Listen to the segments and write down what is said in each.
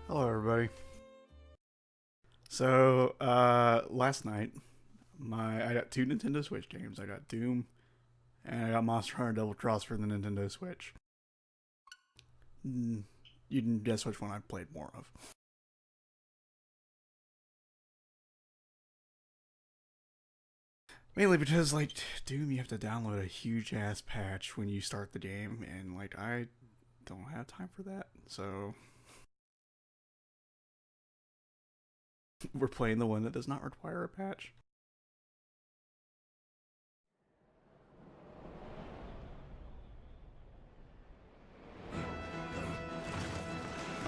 Hello, everybody. So, last night, I got two Nintendo Switch games. I got Doom, and I got Monster Hunter Double Cross for the Nintendo Switch. You can guess which one I played more of. Mainly because, like, Doom, you have to download a huge ass patch when you start the game, and, like, I don't have time for that. So, we're playing the one that does not require a patch. I'll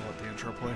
let the intro play.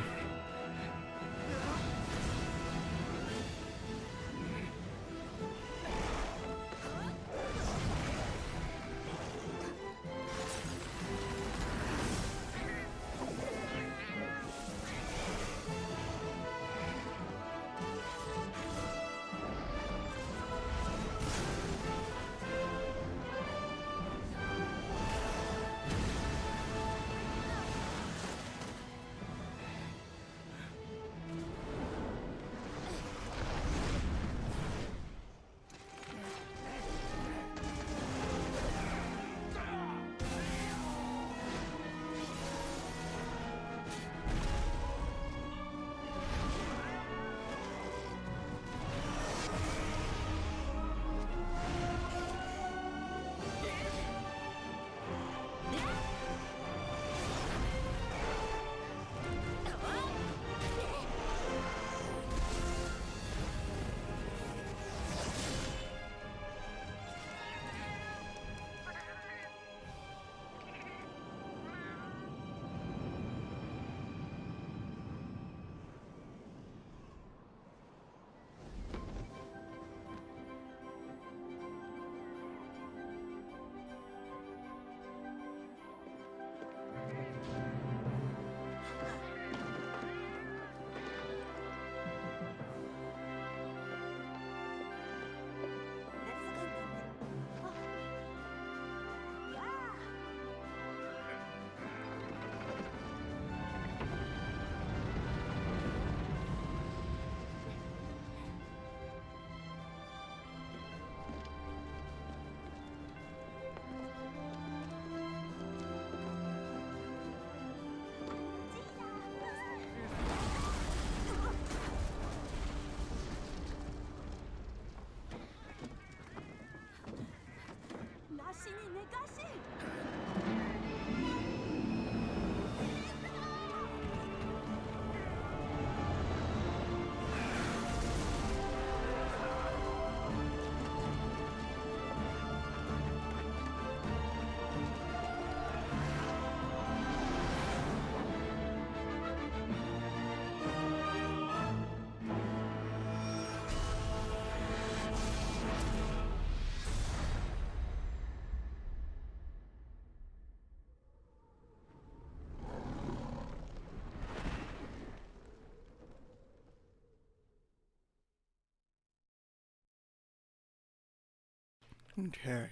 Okay.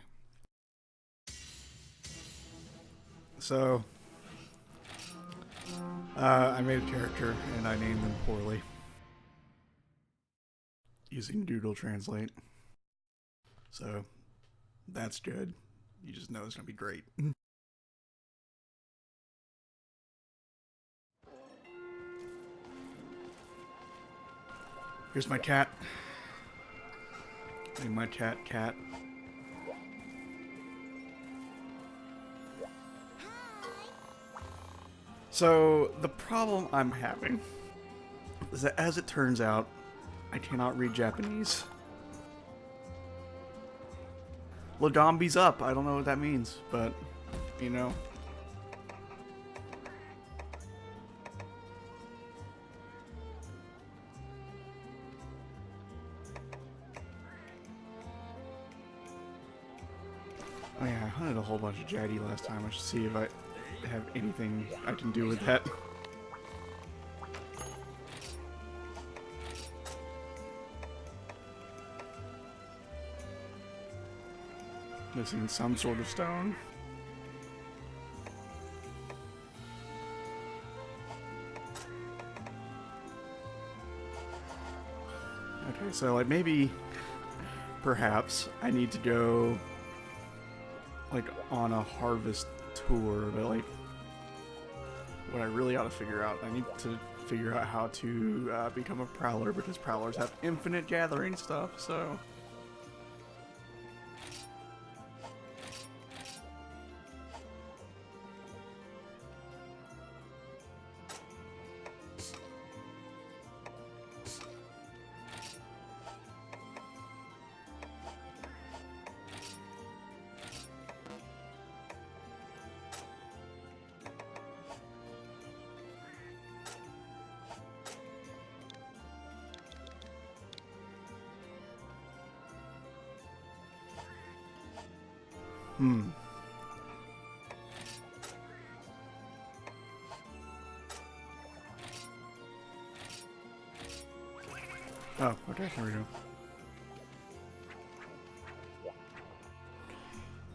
So, I made a character and I named them poorly using Google Translate. So, that's good. You just know it's going to be great. Here's my cat. Name my cat. So, the problem I'm having is that as it turns out, I cannot read Japanese. Lagambi's up. I don't know what that means, but, you know. Oh yeah, I hunted a whole bunch of Jaddy last time. I should see if I have anything I can do with that. Missing some sort of stone. Okay, so like maybe, perhaps I need to go like on a harvest tour, but like what I really ought to figure out, I need to figure out how to become a prowler, because prowlers have infinite gathering stuff, so. Hmm. Oh, okay, there we go.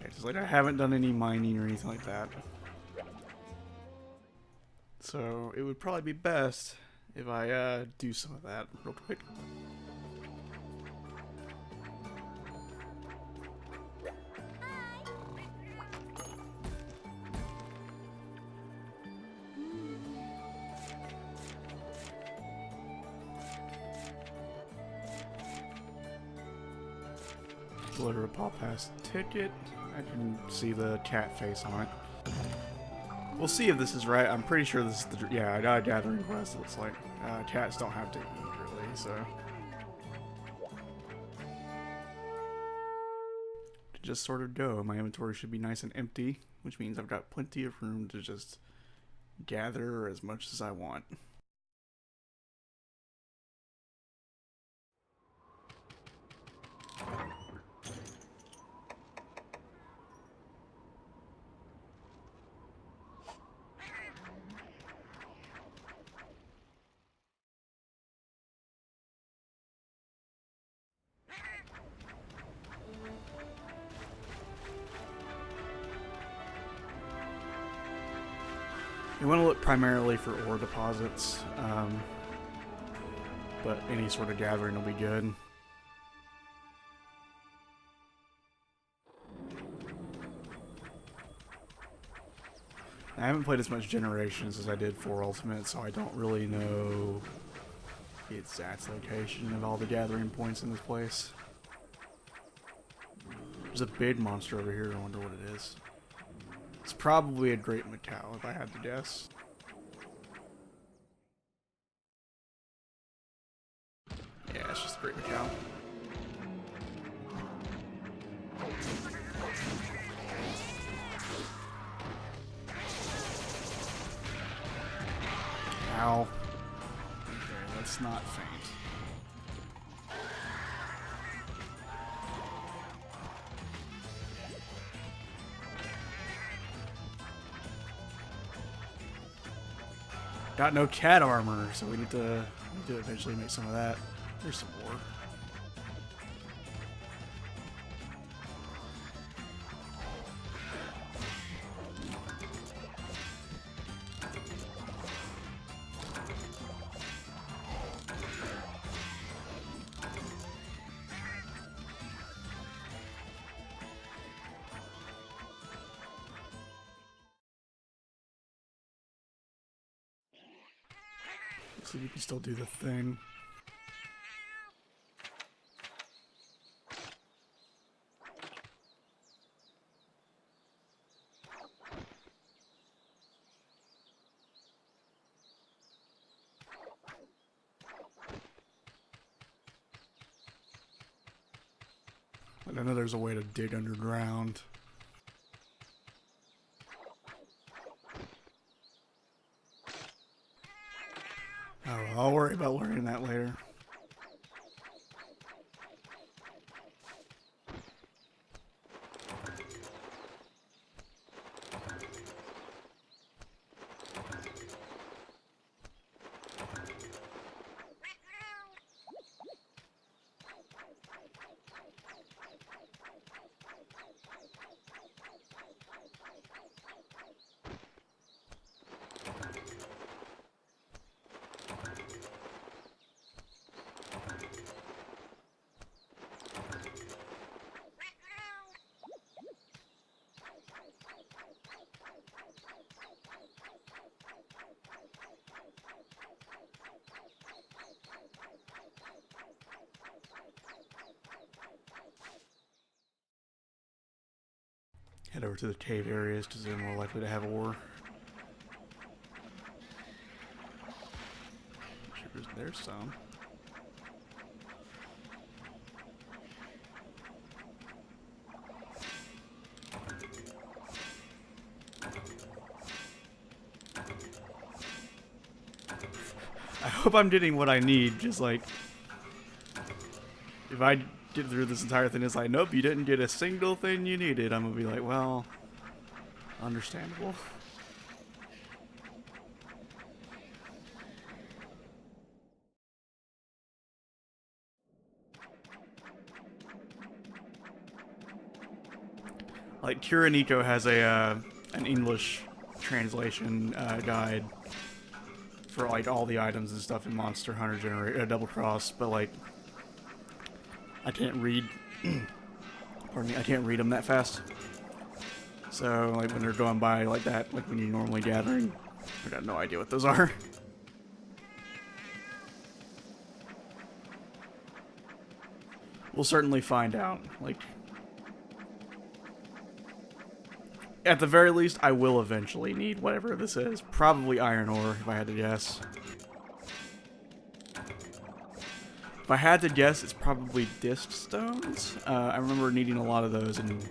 Okay, just like I haven't done any mining or anything like that. So it would probably be best if I do some of that real quick. Deliver a Paw Pass ticket. I can see the cat face on it. We'll see if this is right. I'm pretty sure this is the... Yeah, I got a gathering quest. It looks like cats don't have to eat, really, so... To just sort of go. My inventory should be nice and empty, which means I've got plenty of room to just gather as much as I want. You want to look primarily for ore deposits, but any sort of gathering will be good. I haven't played as much Generations as I did for Ultimate, so I don't really know the exact location of all the gathering points in this place. There's a big monster over here. I wonder what it is. It's probably a Great Macau, if I had to guess. Yeah, it's just a Great Macau. Ow. Okay, let's not faint. Got no cat armor, so we need to eventually make some of that. There's some more. So you can still do the thing. And I know there's a way to dig underground. Oh, I'll worry about learning that later. head over to the cave areas because they're more likely to have ore. Sure, there's some. I hope I'm getting what I need, just like, if I get through this entire thing, it's like, nope, you didn't get a single thing you needed, I'm gonna be like, well, understandable. Like, Kiriniko has a, an English translation guide for like all the items and stuff in Monster Hunter Double Cross, but like I can't read. Pardon me, I can't read them that fast. So like when they're going by like that, like when you're normally gathering, I got no idea what those are. We'll certainly find out. Like at the very least, I will eventually need whatever this is. Probably iron ore, if I had to guess. If I had to guess, it's probably disc stones. I remember needing a lot of those in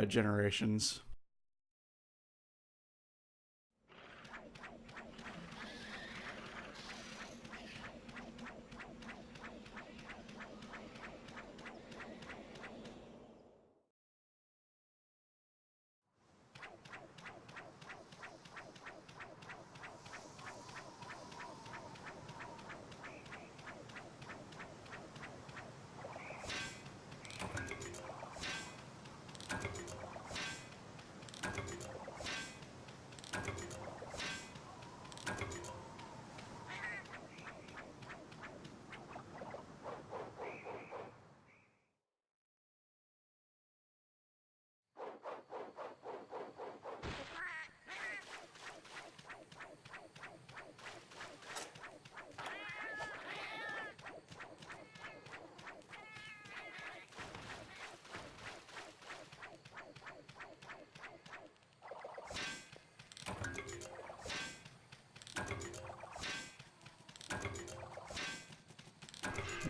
Generations.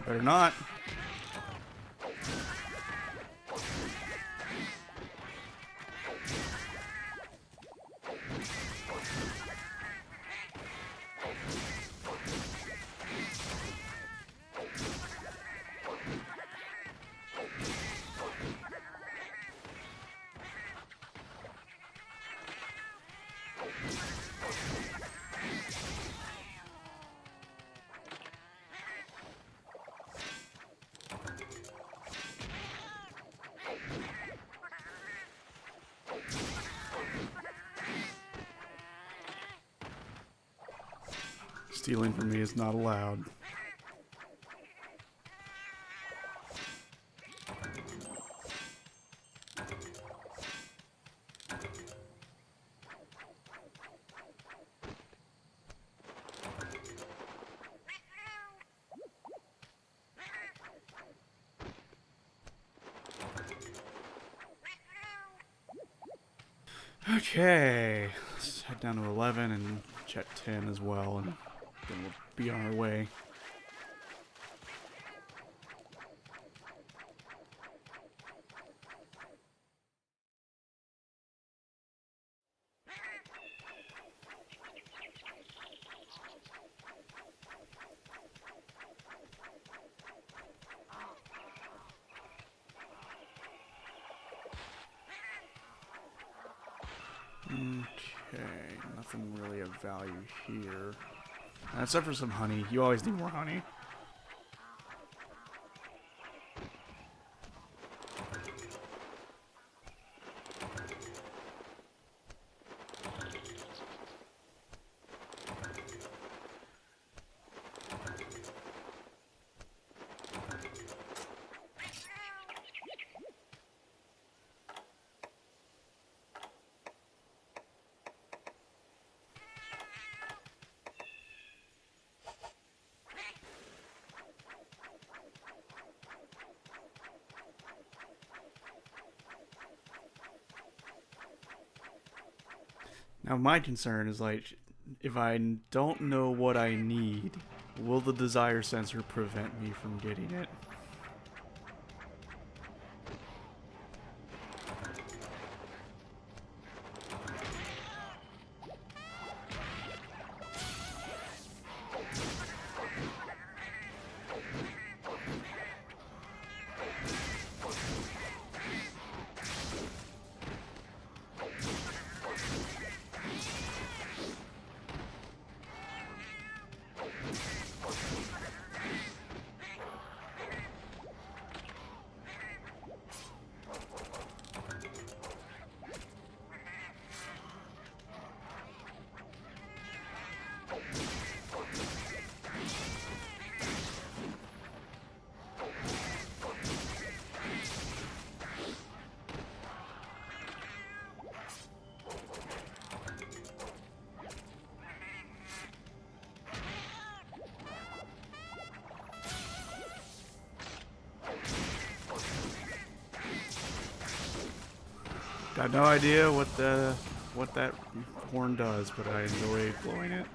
Better not. Stealing from me is not allowed. Okay, let's head down to 11 and check 10 as well, and then we'll be on our way. Okay, nothing really of value here. Except for some honey. You always need more honey. Now my concern is like, if I don't know what I need, will the desire sensor prevent me from getting it? Got no idea what that horn does, but I enjoy blowing it.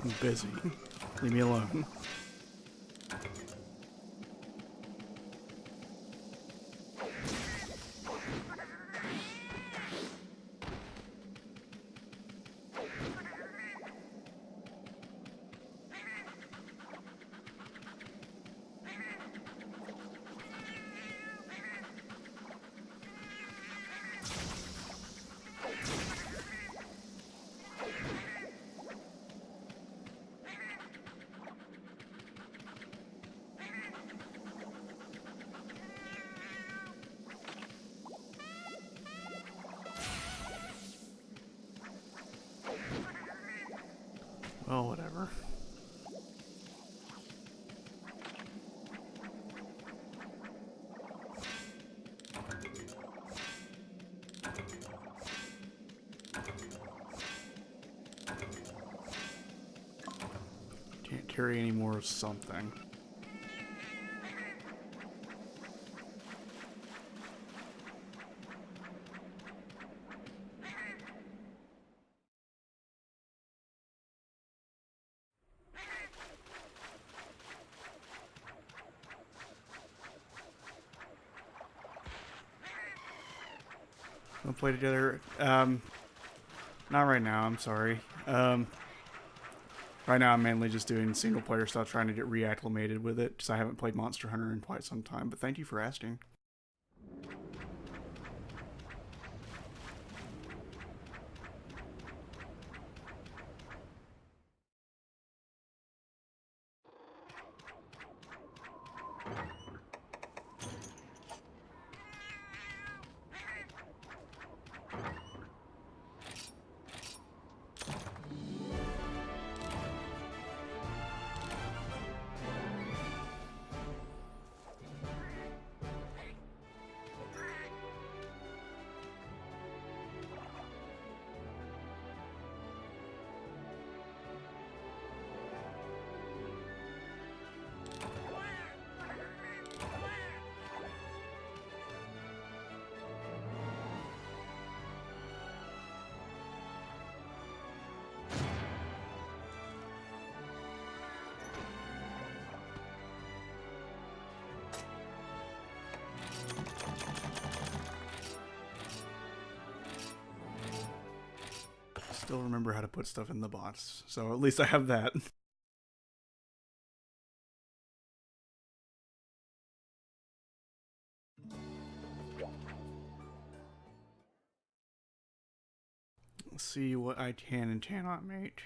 I'm busy. Leave me alone. Well, whatever. Can't carry any more of something. We'll play together. Not right now, I'm sorry. Right now I'm mainly just doing single player stuff, trying to get reacclimated with it, because I haven't played Monster Hunter in quite some time, but thank you for asking. Still remember how to put stuff in the box, so at least I have that. Let's see what I can and cannot make.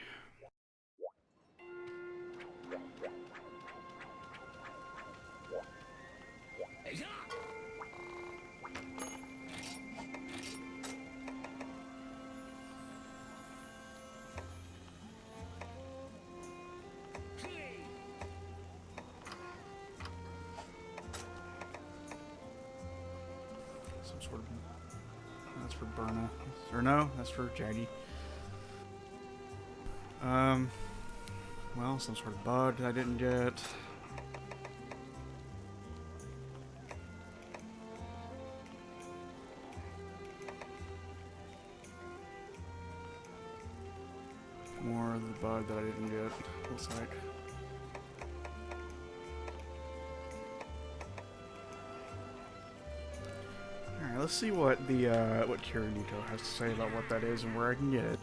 Some sort of... That's for Burna. Or no, that's for Jaggy. Well, some sort of bug that I didn't get. More of the bug that I didn't get, looks like. Alright, let's see what the what Kirinito has to say about what that is and where I can get it.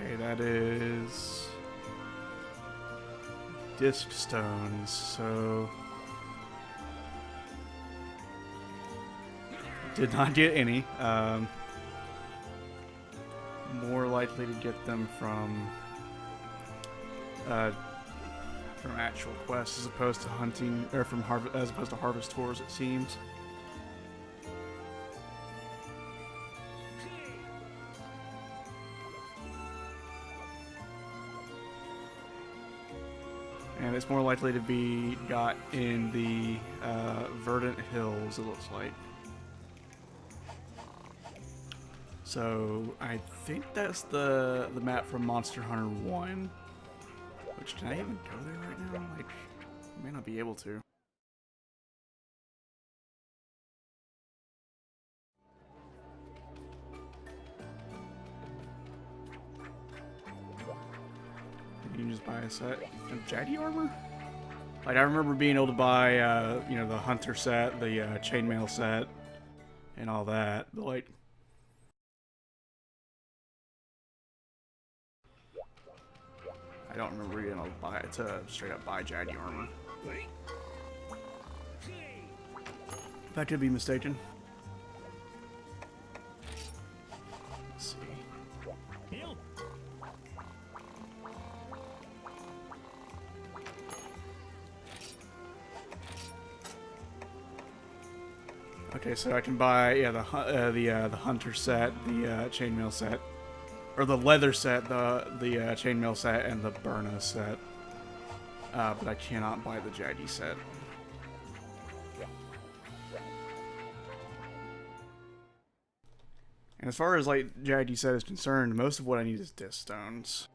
Okay, that is disc stones, so did not get any. More likely to get them from actual quests as opposed to hunting, or from as opposed to harvest tours, it seems. And it's more likely to be got in the Verdant Hills, it looks like. So I think that's the map from Monster Hunter 1. Which, can I even go there right now? Like, I may not be able to. You can just buy a set of Jaggy armor? Like, I remember being able to buy, you know, the Hunter set, the chainmail set, and all that, but like... I don't remember being able to buy it to straight up buy Jaggy armor. That could be mistaken. Let's see. Okay, so I can buy the hunter set, the chainmail set, or the leather set, the chainmail set, and the Burna set. But I cannot buy the Jaggy set. And as far as like Jaggy set is concerned, most of what I need is disc stones.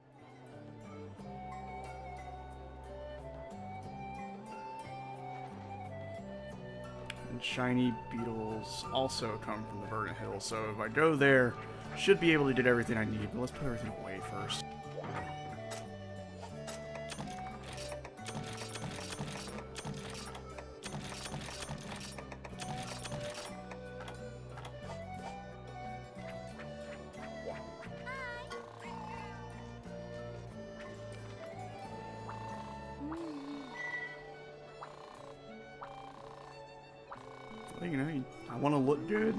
And shiny beetles also come from the Verdant Hills, so if I go there, should be able to get everything I need. But let's put everything away first. You know, I want to look good.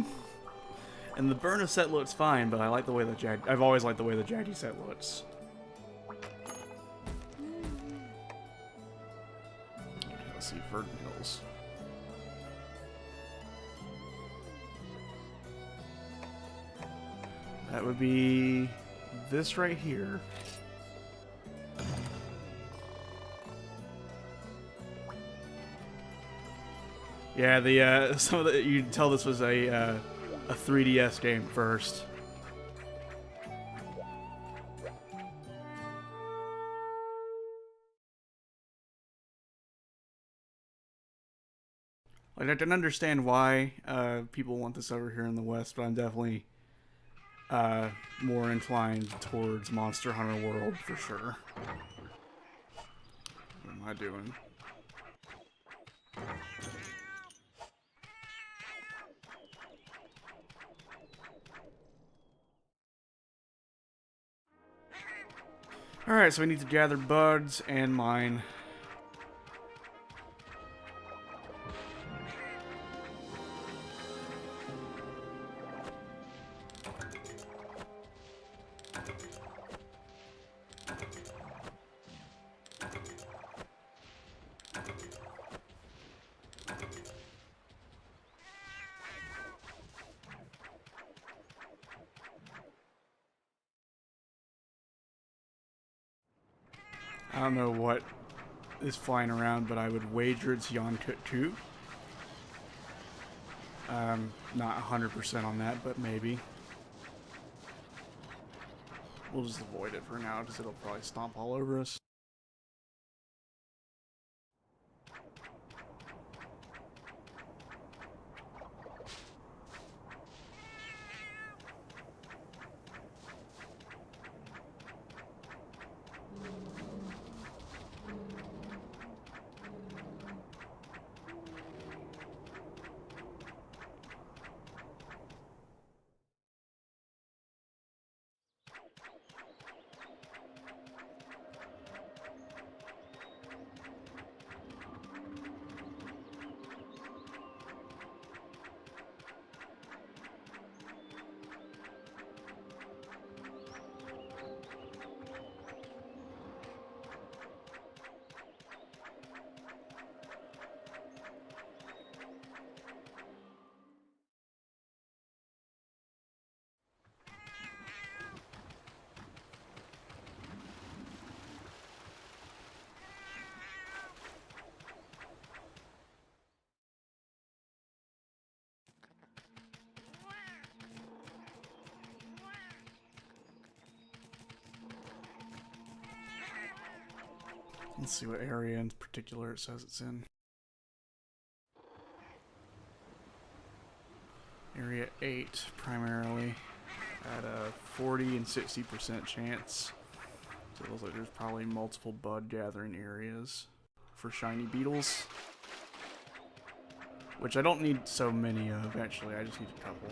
And the Burna set looks fine, but I like the way the I've always liked the way the Jaggy set looks. Okay, let's see, Verdant Hills. That would be this right here. Yeah, the some of the, you can tell this was a 3DS game first. Like, I can understand why people want this over here in the West, but I'm definitely more inclined towards Monster Hunter World for sure. What am I doing? Alright, so we need to gather bugs and mine. I don't know what is flying around, but I would wager it's Yonkut too. Not 100% on that, but maybe. We'll just avoid it for now, because it'll probably stomp all over us. Let's see what area in particular it says it's in. Area 8, primarily, at a 40 and 60% chance. So it looks like there's probably multiple bud gathering areas for shiny beetles. Which I don't need so many of, actually, I just need a couple.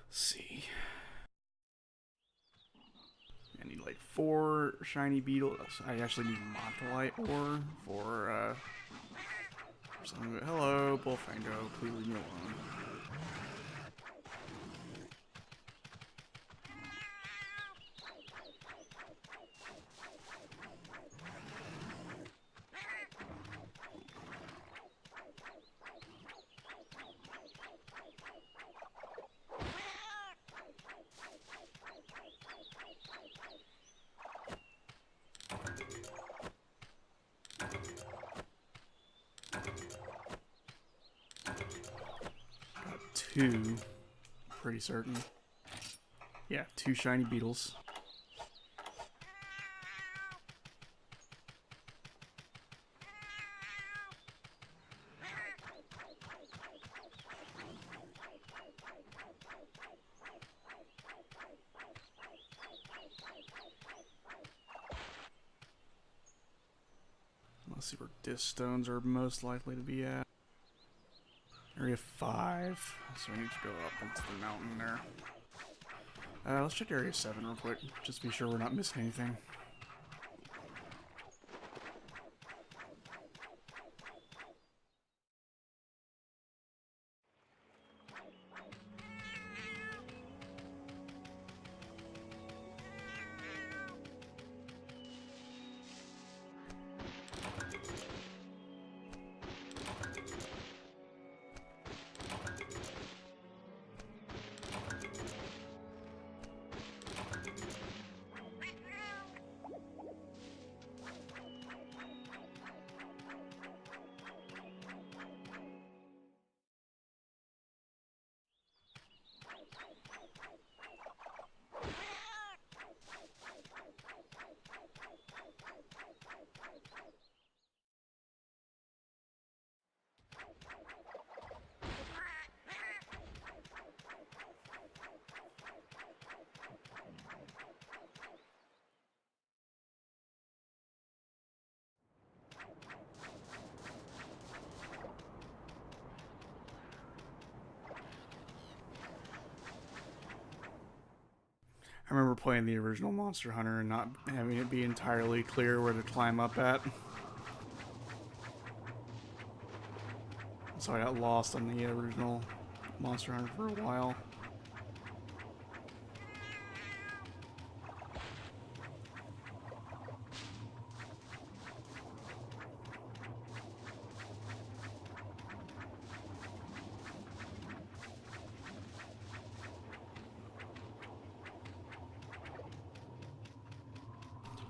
Let's see. I need like 4 shiny beetles. I actually need Montolite ore for something. Hello, Bullfango, please leave me alone. Two, pretty certain. Yeah, 2 shiny beetles. Let's see where disc stones are most likely to be at. Area 5, so we need to go up into the mountain there. Let's check Area 7 real quick, just to be sure we're not missing anything. remember playing the original Monster Hunter and not having it be entirely clear where to climb up at. So I got lost on the original Monster Hunter for a while.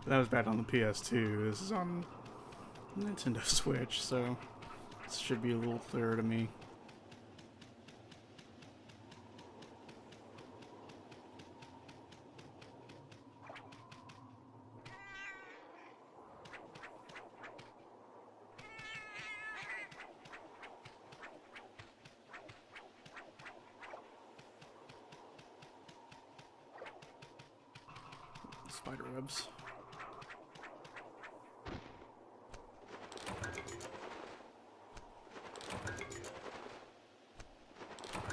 That was bad on the PS2. This is on Nintendo Switch, so this should be a little clearer to me. Spider webs.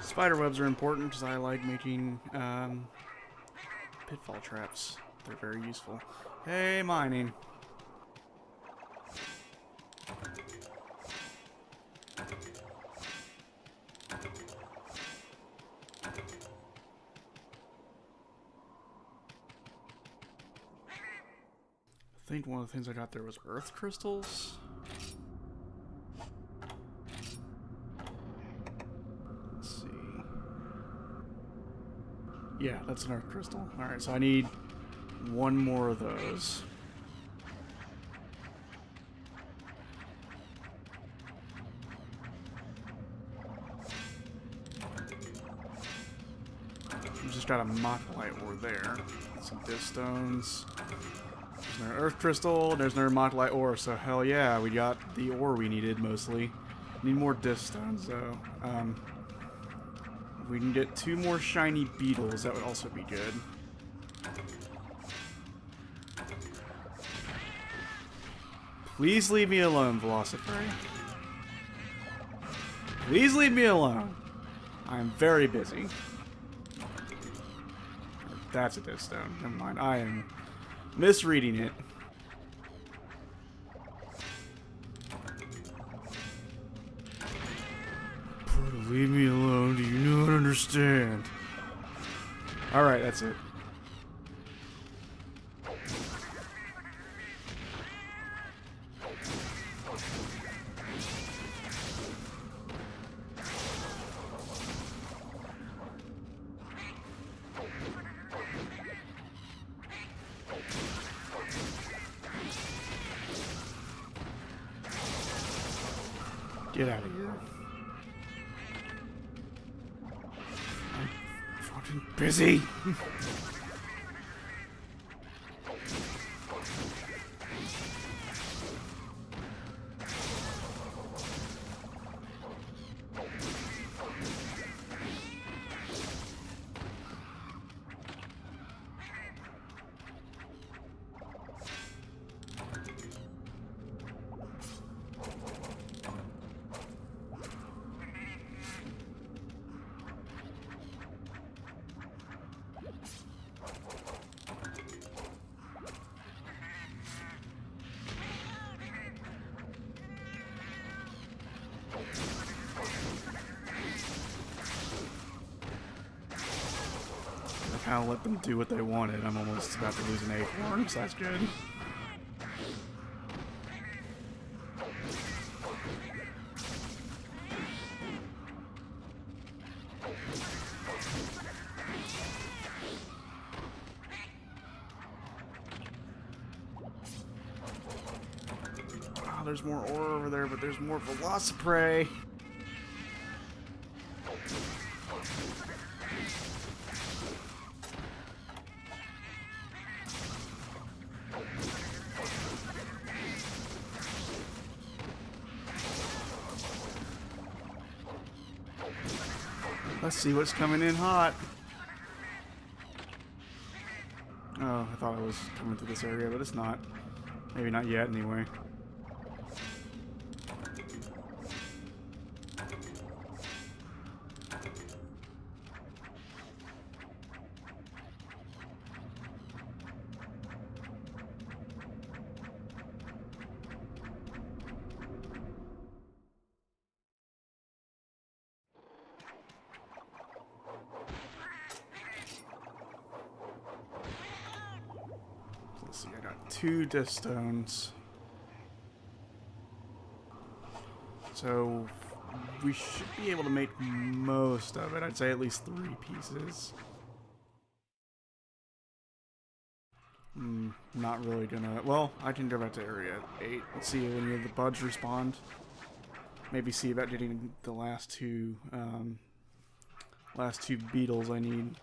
Spider webs are important because I like making pitfall traps. They're very useful. Hey, mining. I think one of the things I got there was earth crystals. Let's see. Yeah, that's an earth crystal. Alright, so I need one more of those. We just got a Mocklite ore there. Some disk stones. There's another earth crystal, there's another Mocklite ore, so hell yeah, we got the ore we needed mostly. Need more disk stones though. If we can get 2 more shiny beetles, that would also be good. Please leave me alone, Velocifray. Please leave me alone. I'm very busy. That's a disk stone. Never mind. I am misreading it. Leave me alone. Do you not understand? Alright, that's it. Get out of here. I'm fucking busy. Kind of let them do what they wanted. I'm almost about to lose an acorn, so that's good. Oh, there's more ore over there, but there's more Velocipray. Let's see what's coming in hot. Oh, I thought it was coming through this area, but it's not. Maybe not yet, anyway. got 2 disc stones. So we should be able to make most of it. I'd say at least 3 pieces. Not really gonna... Well, I can go back to area 8 and see if any of the buds respond. Maybe see about getting the last two beetles I need.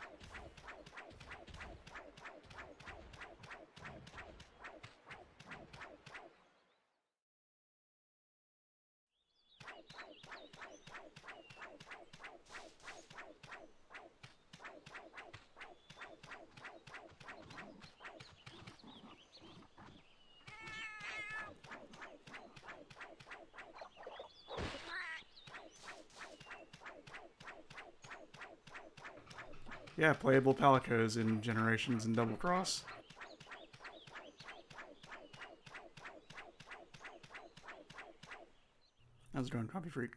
Yeah, playable palicos in Generations and Double Cross. How's it going, Copy Freak?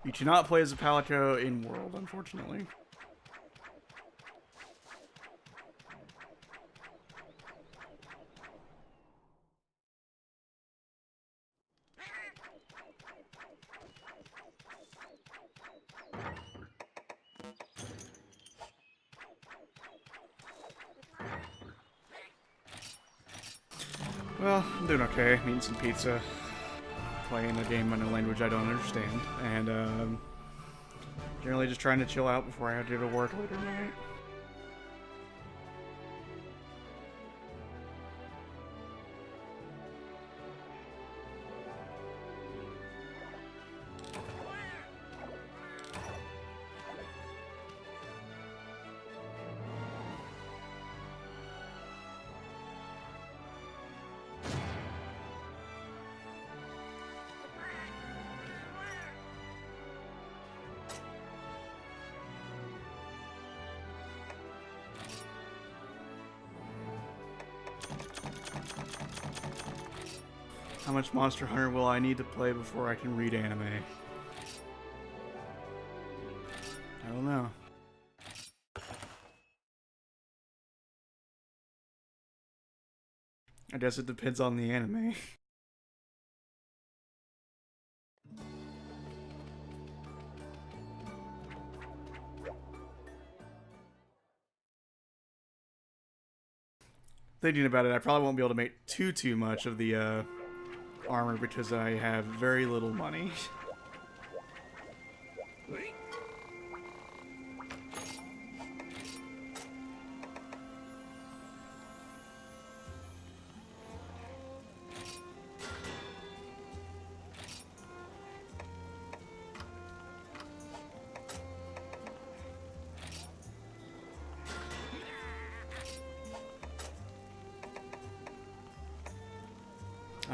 You cannot play as a palico in World, unfortunately. Well, I'm doing okay. I'm eating some pizza, playing a game in a language I don't understand, and generally just trying to chill out before I have to go to work later tonight. How much Monster Hunter will I need to play before I can read anime? I don't know. I guess it depends on the anime. Thinking about it, I probably won't be able to make too much of the armor because I have very little money.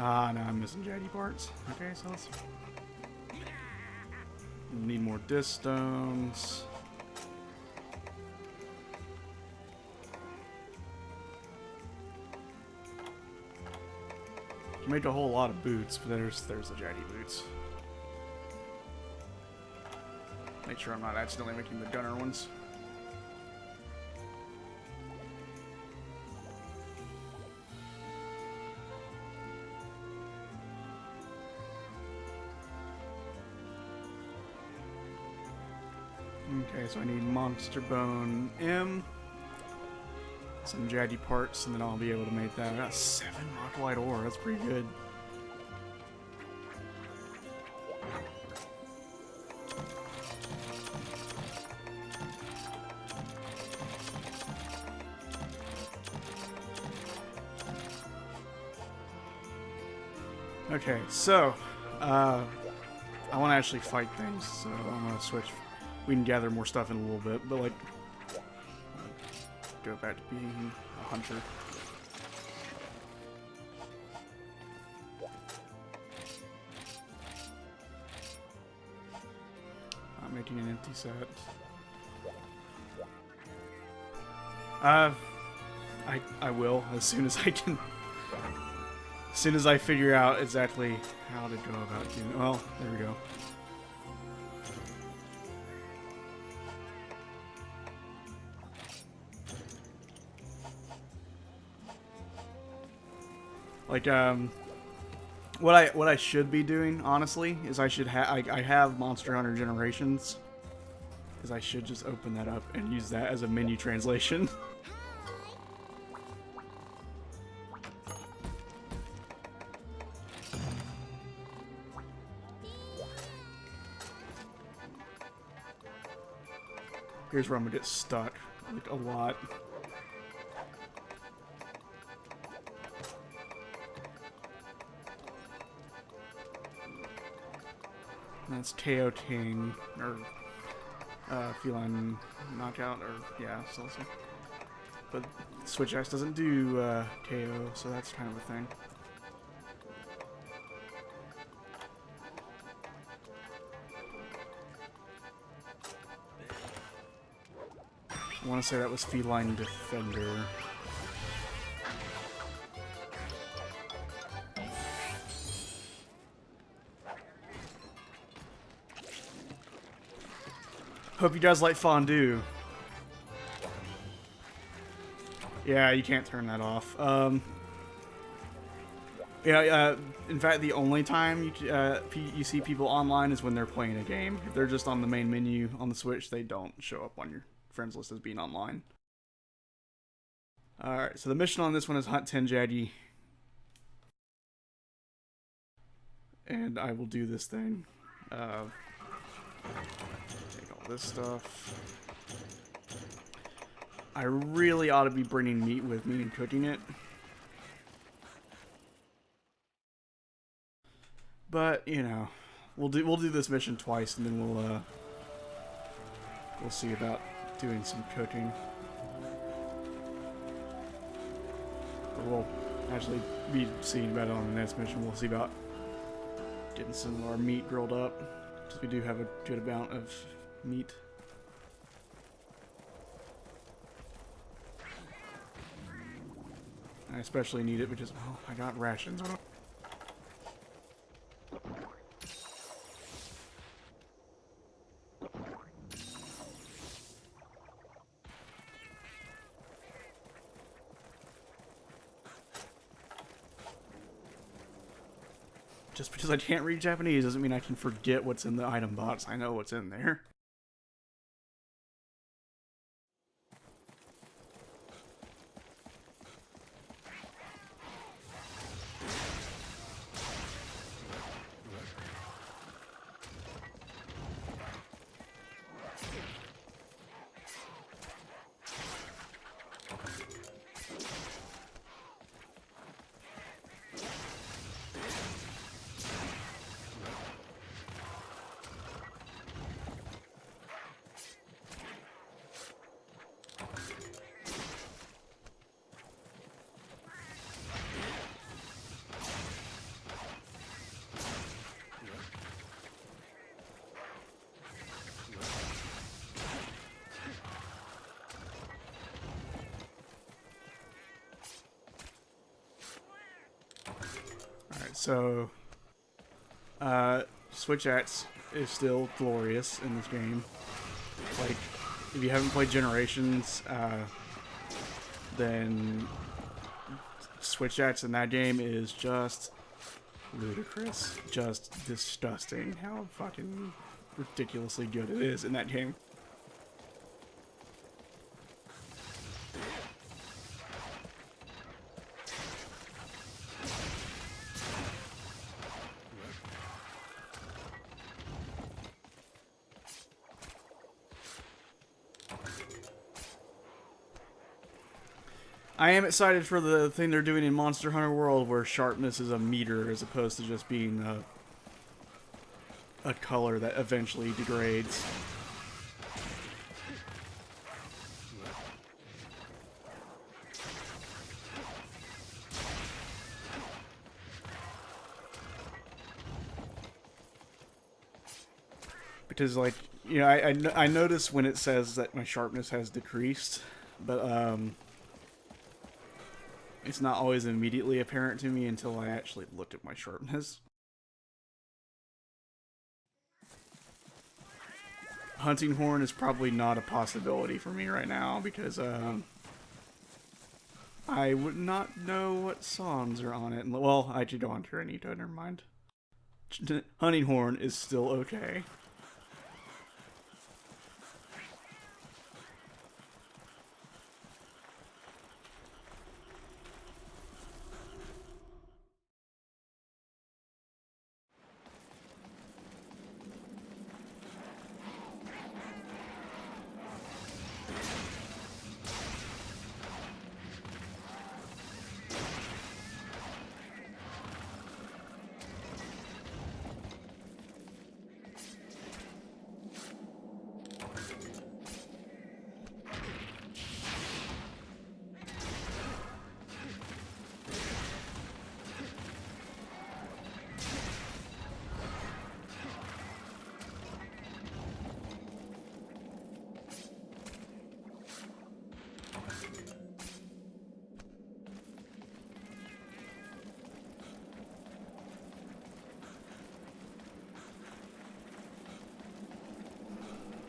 Ah, no, I'm missing JD parts. Okay, so let's... Need more disc stones. Can make a whole lot of boots, but there's the JD boots. Make sure I'm not accidentally making the gunner ones. Okay, so I need Monster Bone M, some Jaggy parts, and then I'll be able to make that. I got 7 Mocklite ore, that's pretty good. Okay, so, I want to actually fight things, so I'm going to switch. We can gather more stuff in a little bit, but like, go back to being a hunter. I'm making an empty set. I will as soon as I can. As soon as I figure out exactly how to go about doing it. Well, there we go. Like what I should be doing, honestly, is I have Monster Hunter Generations, is I should just open that up and use that as a menu translation. Here's where I'm gonna get stuck, like a lot. That's KO King, or Feline Knockout, or yeah, so. But Switch Axe doesn't do KO, so that's kind of a thing. I want to say that was Feline Defender. Hope you guys like fondue. Yeah, you can't turn that off. Yeah, in fact, the only time you see people online is when they're playing a game. If they're just on the main menu on the Switch, they don't show up on your friends list as being online. Alright, so the mission on this one is Hunt 10 Jaggy. And I will do this thing. Take all this stuff. I really ought to be bringing meat with me and cooking it. But, you know, we'll do this mission twice, and then we'll see about doing some cooking. Or we'll actually be seeing about it on the next mission. We'll see about getting some of our meat grilled up, because we do have a good amount of meat. I especially need it because, oh, I got rations. Just because I can't read Japanese doesn't mean I can forget what's in the item box. I know what's in there. So, Switch Axe is still glorious in this game. Like, if you haven't played Generations, then Switch Axe in that game is just ludicrous. Just disgusting how fucking ridiculously good it is in that game. I am excited for the thing they're doing in Monster Hunter World where sharpness is a meter as opposed to just being a color that eventually degrades. Because, like, you know, I notice when it says that my sharpness has decreased, but it's not always immediately apparent to me until I actually look at my sharpness. Hunting horn is probably not a possibility for me right now because I would not know what songs are on it. Well, I actually don't hear any. Never mind. Hunting Horn is still okay.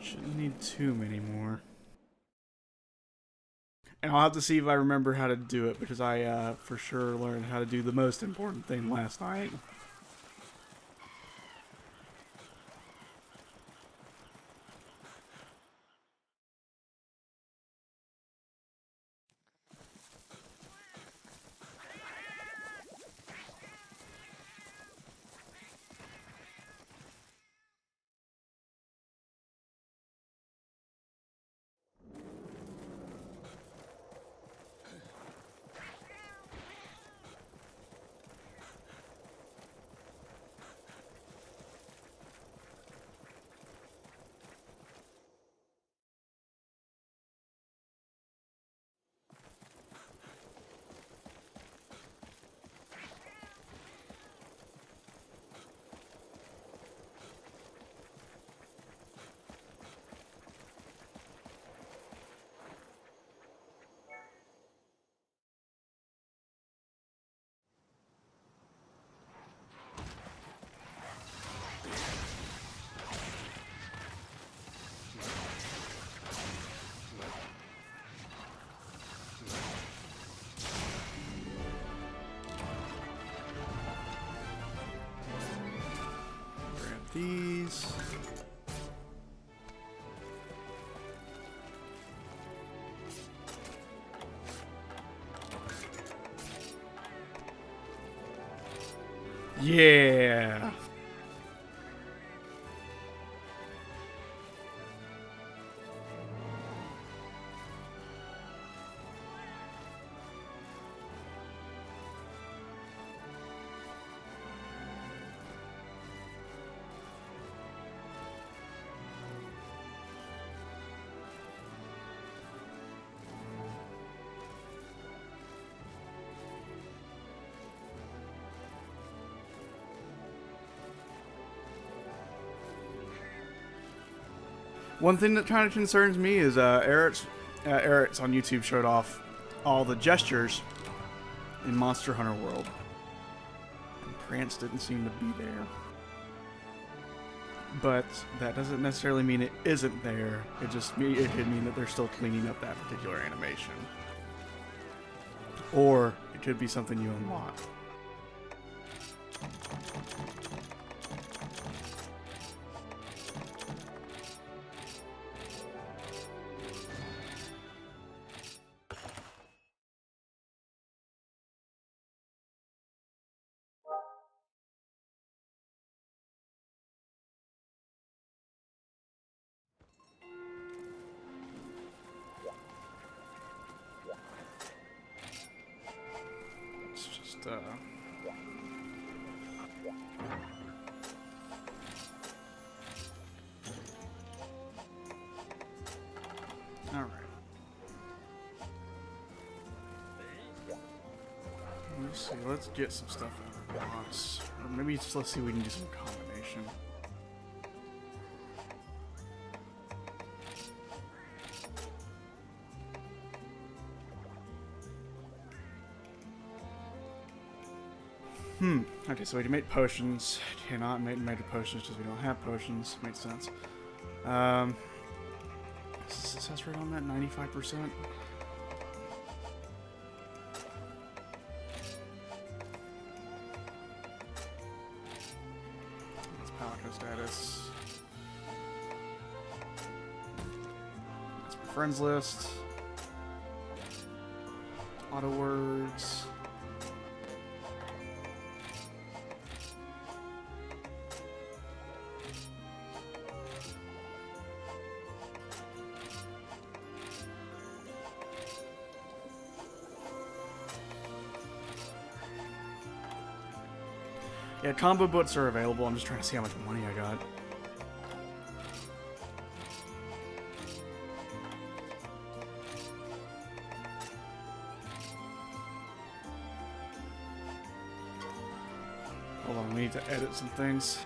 Shouldn't need too many more. And I'll have to see if I remember how to do it, because I for sure learned how to do the most important thing last night. These. Yeah. One thing that kind of concerns me is Eric's on YouTube showed off all the gestures in Monster Hunter World, and Prance didn't seem to be there. But that doesn't necessarily mean it isn't there. It could mean that they're still cleaning up that particular animation, or it could be something you unlock. All right. Let's see. Let's get some stuff out of the box, or maybe let's see if we can do some combination. Okay, so we can make potions. Cannot make potions because we don't have potions. Makes sense. Success rate on that 95%. Echo status. That's my friends list. Auto words. Yeah, combo books are available. I'm just trying to see how much money I got. Hold on, we need to edit some things.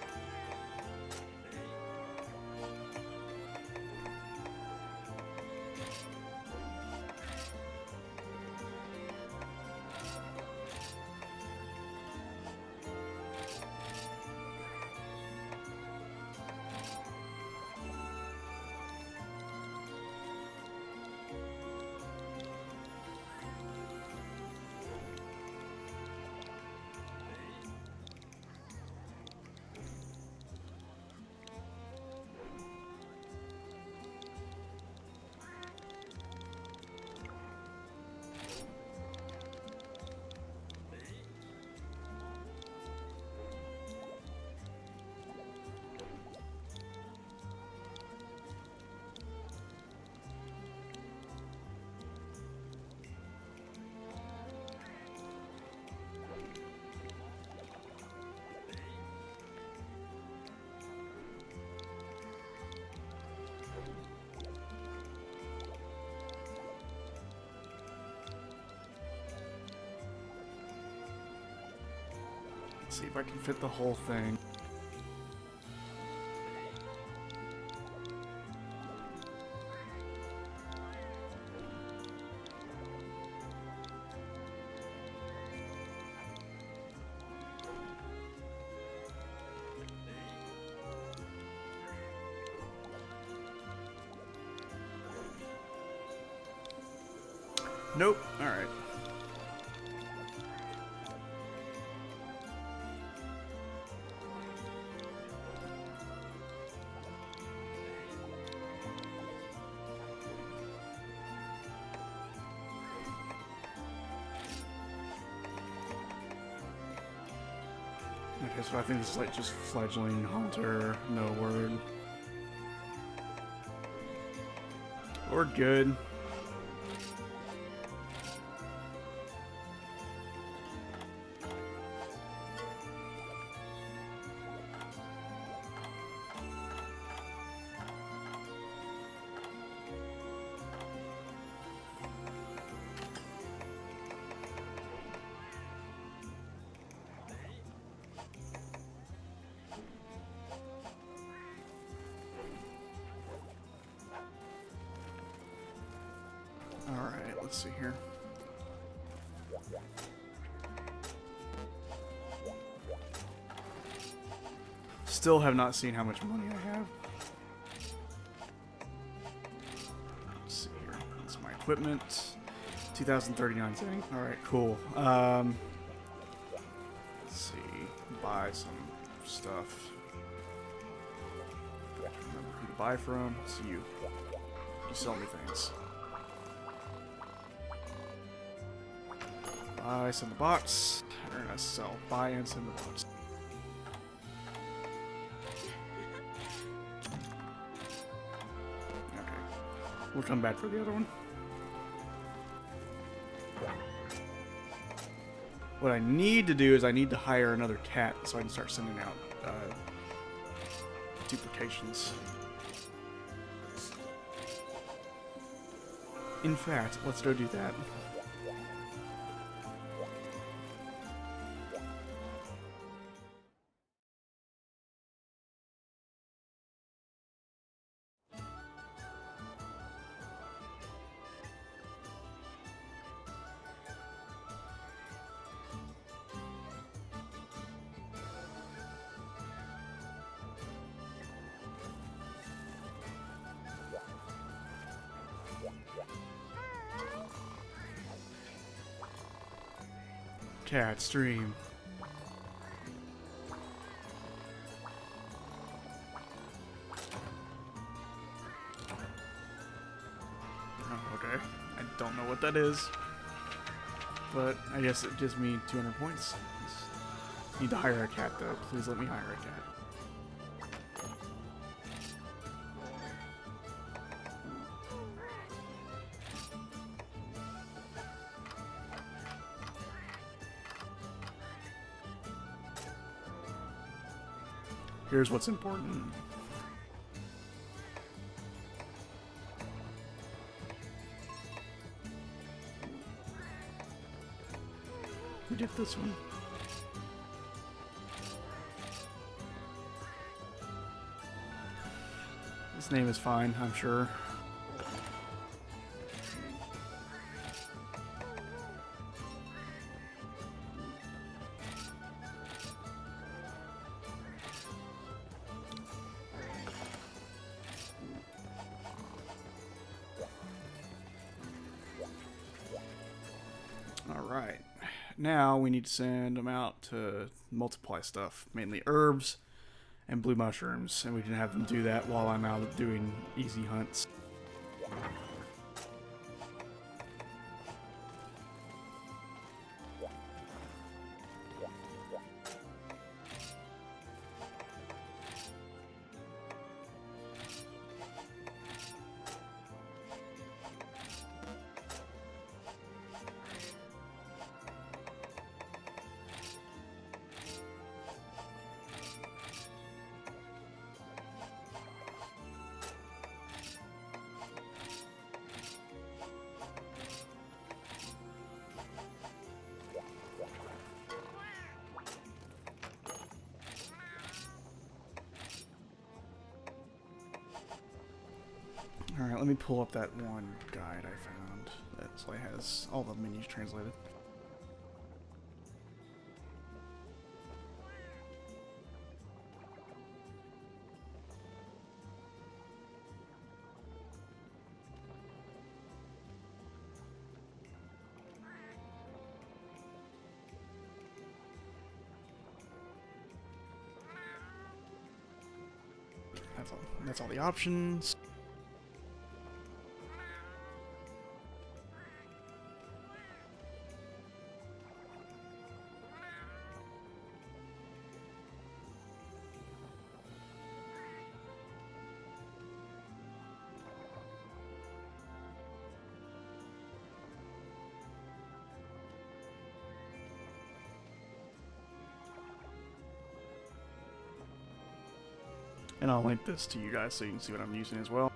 Let's see if I can fit the whole thing. Nope. All right. Okay, so I think this is like just fledgling hunter, no word. We're good. Alright, let's see here. Still have not seen how much money I have. Let's see here. That's my equipment. 2039 setting. Alright, cool. Let's see. Buy some stuff. Remember who to buy from. It's you. You sell me things. Buy, send the box. Or not sell. Buy and send the box. Okay. We'll come back for the other one. What I need to do is I need to hire another cat so I can start sending out duplications. In fact, let's go do that. Cat stream. that is. But I guess it gives me 200 points. Need to hire a cat, though. Please let me hire a cat. Here's what's important. We get this one. His name is fine, I'm sure. Alright, now we need to send them out to multiply stuff, mainly herbs and blue mushrooms, and we can have them do that while I'm out doing easy hunts. Alright, let me pull up that one guide I found that has all the menus translated. That's all the options. And I'll link this to you guys so you can see what I'm using as well.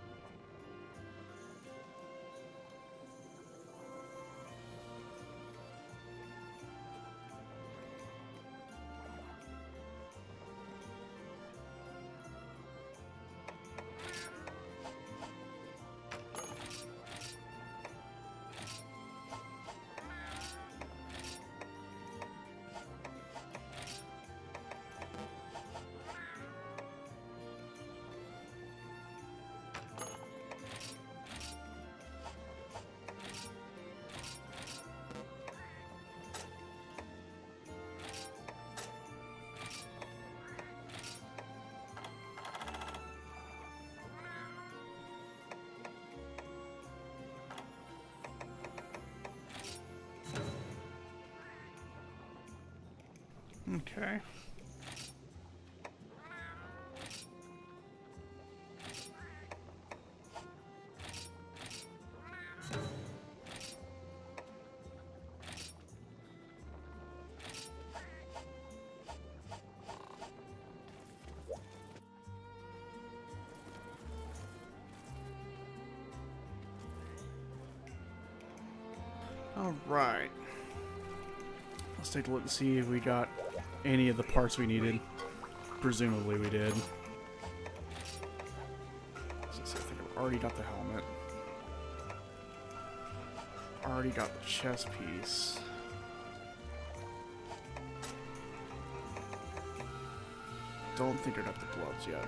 Okay. All right. Let's take a look and see if we got any of the parts we needed. Presumably we did. So I think I've already got the helmet. Already got the chest piece. Don't think I got the gloves yet.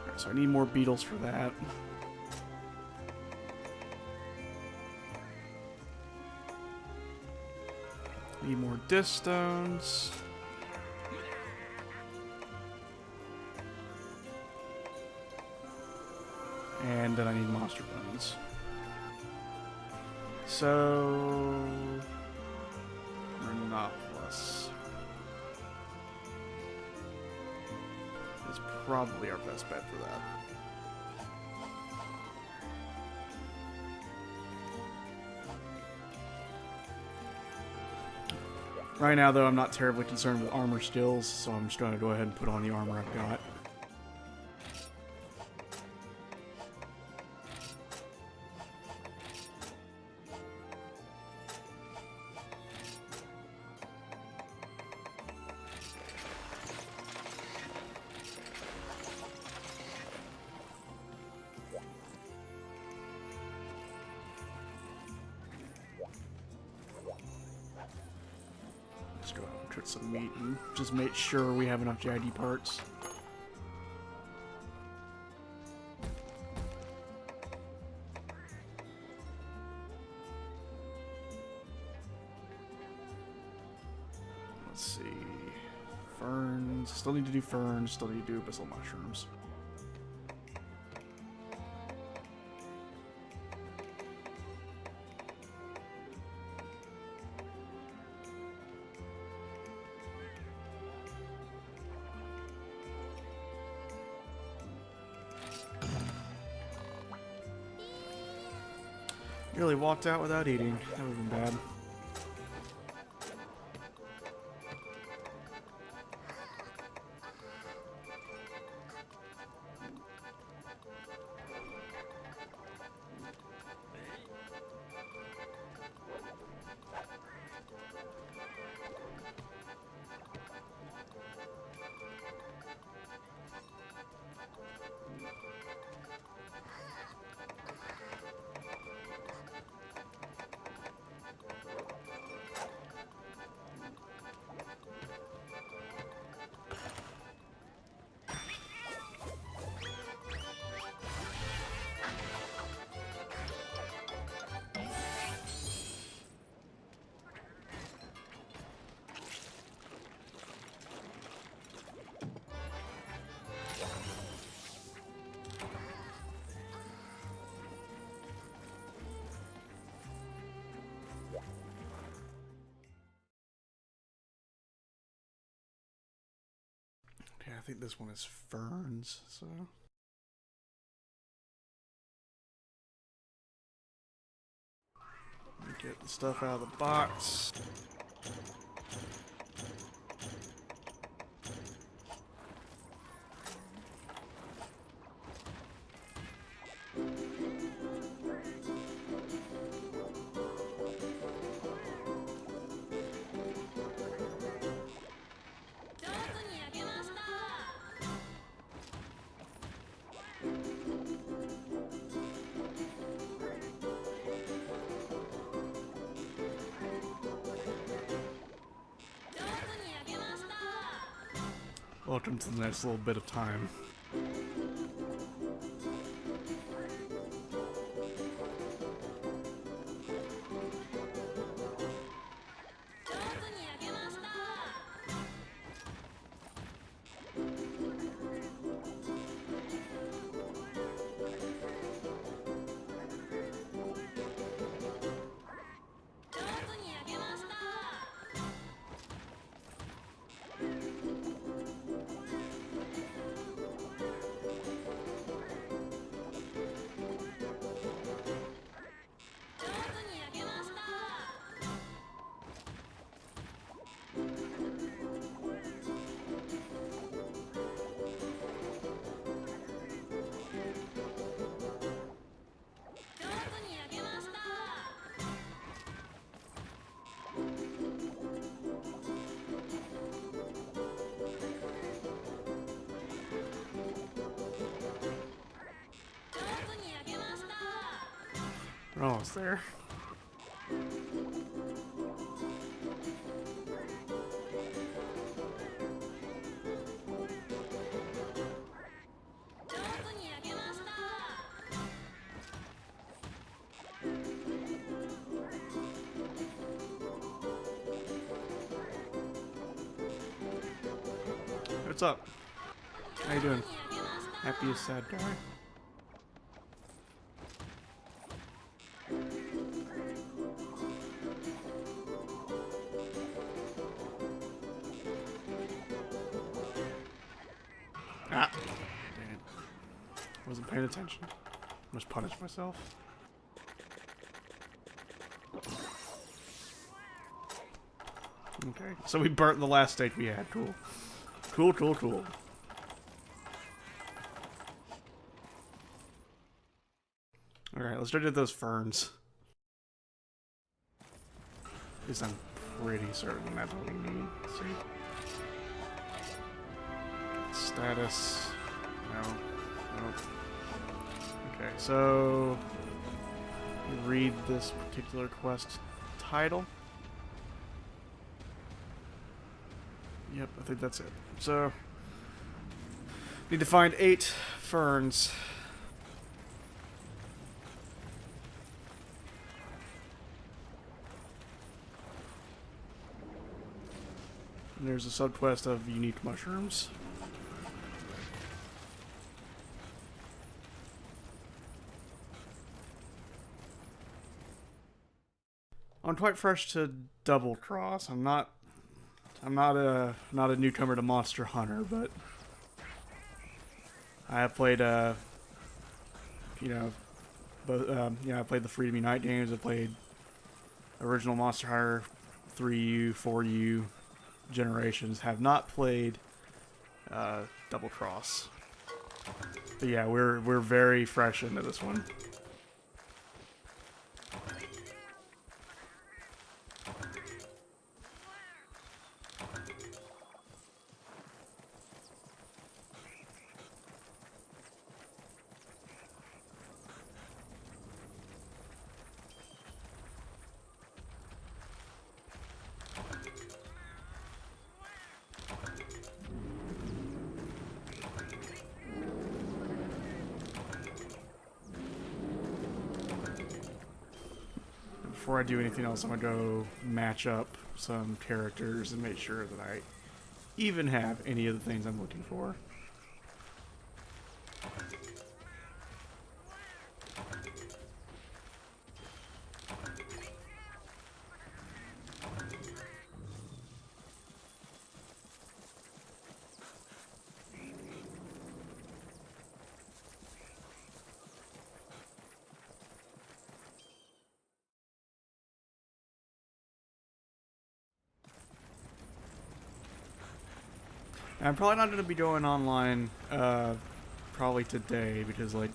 Alright, so I need more beetles for that. Need more disc stones. And And then I need monster bones. So... Rhinopolis is probably our best bet for that. Right now, though, I'm not terribly concerned with armor skills, so I'm just going to go ahead and put on the armor I've got. Let's go ahead and cook some meat and just make sure we have enough JID parts. Let's see. Ferns. Still need to do ferns. Still need to do abyssal mushrooms. Really walked out without eating. That would have been bad. Okay, I think this one is ferns, so... Let me get the stuff out of the box. Welcome to the next little bit of time. We're almost there. What's up? How you doing? Happy as sad guy. Ah! Dang it. Wasn't paying attention. Must punish myself. Okay, so we burnt the last steak we had. Cool. Cool, cool, cool. Alright, let's try to get those ferns. Because I'm pretty certain that's what we need. Let's see. Status. No. Nope. Okay, so read this particular quest title. Yep, I think that's it. So need to find 8 ferns. And there's a subquest of unique mushrooms. I'm quite fresh to Double Cross. I'm not a newcomer to Monster Hunter, but I have played I played the Freedom Unite games. I played original Monster Hunter 3U, 4U generations. Have not played Double Cross. But yeah, we're very fresh into this one. Before I do anything else, I'm gonna go match up some characters and make sure that I even have any of the things I'm looking for. I'm probably not going to be going online probably today because, like,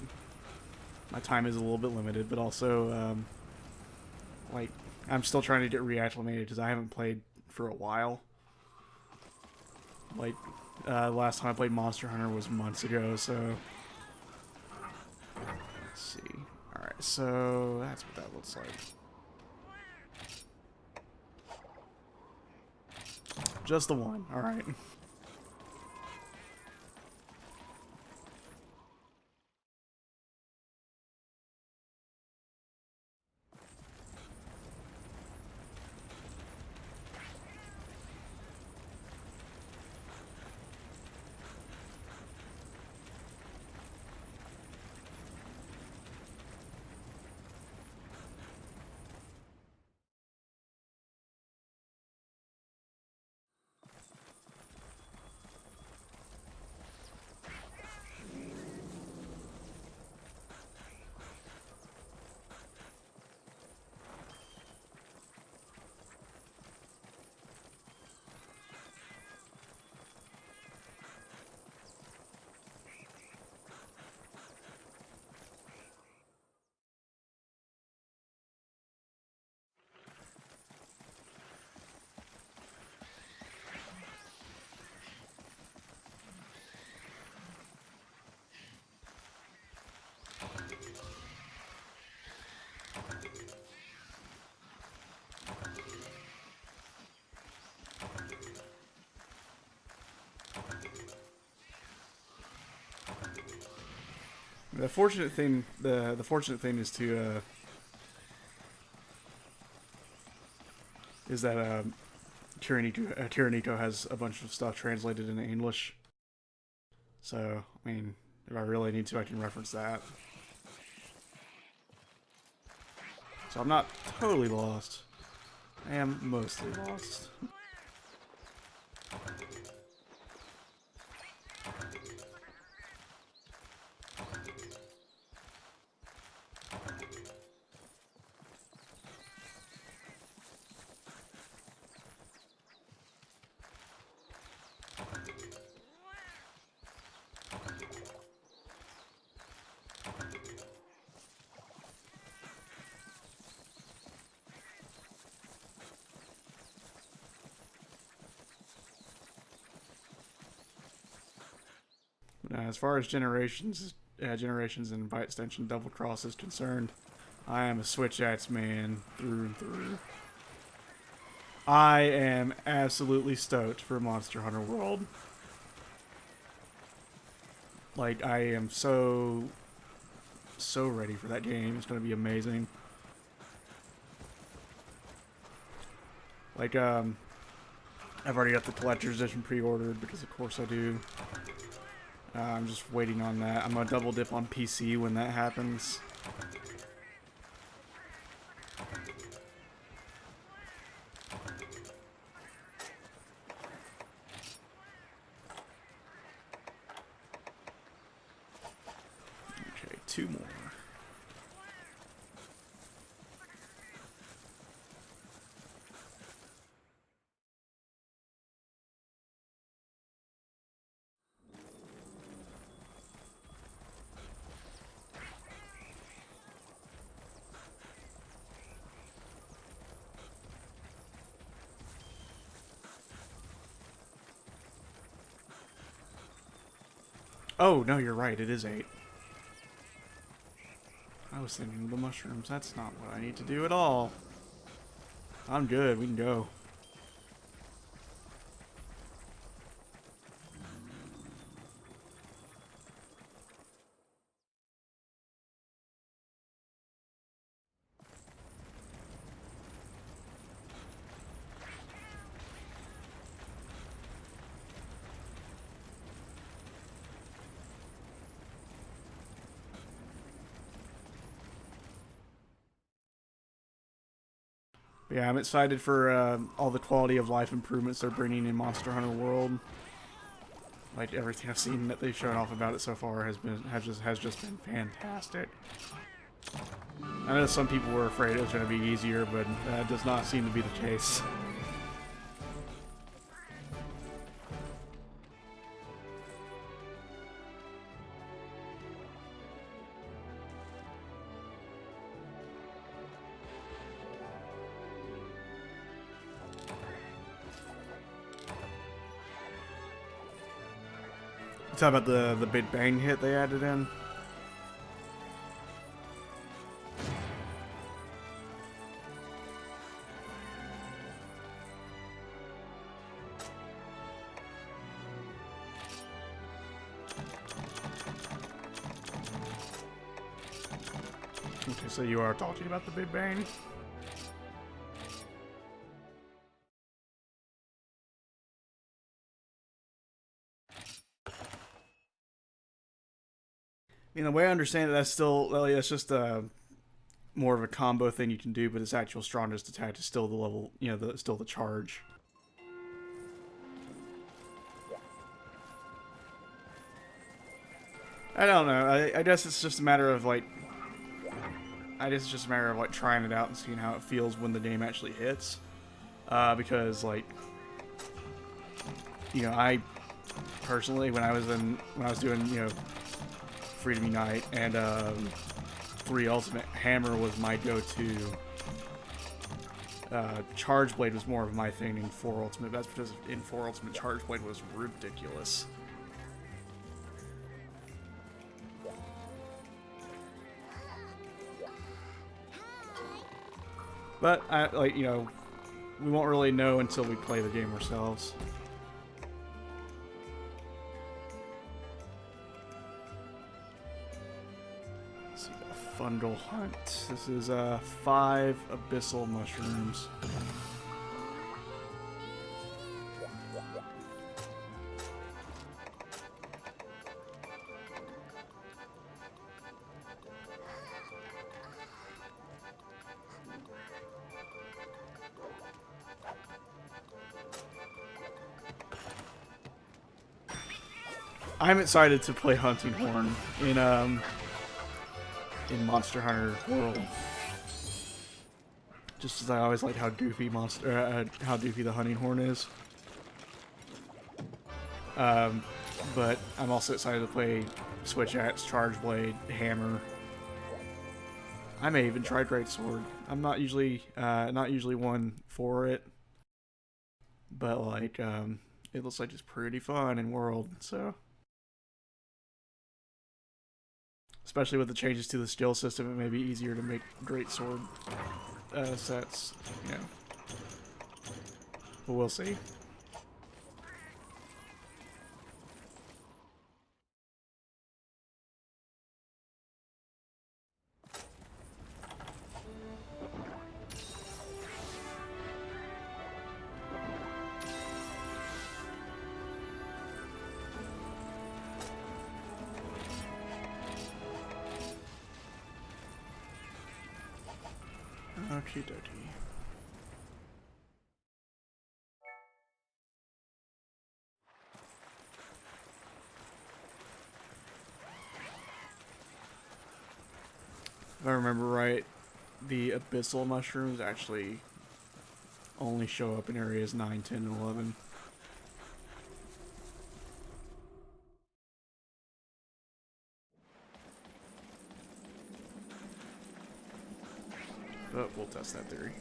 my time is a little bit limited, but also, like, I'm still trying to get reacclimated because I haven't played for a while. Like, last time I played Monster Hunter was months ago, so... Let's see. Alright, so that's what that looks like. Just the one, alright. The fortunate thing is to is that Tyrannico has a bunch of stuff translated into English. So, I mean, if I really need to, I can reference that. So I'm not totally lost. I am mostly lost. As far as generations and by extension Double Cross is concerned, I am a Switch Axe man through and through. I am absolutely stoked for Monster Hunter World. Like, I am so ready for that game. It's going to be amazing. Like, I've already got the collector's edition pre-ordered because of course I do. I'm just waiting on that. I'm gonna double dip on PC when that happens. Okay, 2 more. Oh, no, you're right. It is 8. I was thinking of the mushrooms. That's not what I need to do at all. I'm good. We can go. Yeah, I'm excited for all the quality of life improvements they're bringing in Monster Hunter World. Like everything I've seen that they've shown off about it so far has just been fantastic. I know some people were afraid it was going to be easier, but that does not seem to be the case. You talk about the big bang hit they added in. Okay, so you are talking about the Big Bang. The way I understand it, that's still that's just more of a combo thing you can do, but its actual strongest attack is still the level, still the charge. I don't know. I guess it's just a matter of like. I guess it's just a matter of like trying it out and seeing how it feels when the game actually hits. Because like, I personally when I was doing Freedom Unite and 3 Ultimate, Hammer was my go-to. Charge Blade was more of my thing in 4 Ultimate. That's because in 4 Ultimate, Charge Blade was ridiculous. But we won't really know until we play the game ourselves. Let's see, a Fundal Hunt. This is 5 abyssal mushrooms. I'm excited to play Hunting Horn in Monster Hunter World. Just as I always like how goofy the Hunting Horn is. But I'm also excited to play Switch Axe, Charge Blade, Hammer. I may even try Greatsword. I'm not usually one for it, but like it looks like it's pretty fun in World, so. especially with the changes to the skill system, it may be easier to make great sword sets. Yeah, but we'll see. Okie dokie. If I remember right, the abyssal mushrooms actually only show up in areas 9, 10, and 11. But we'll test that theory.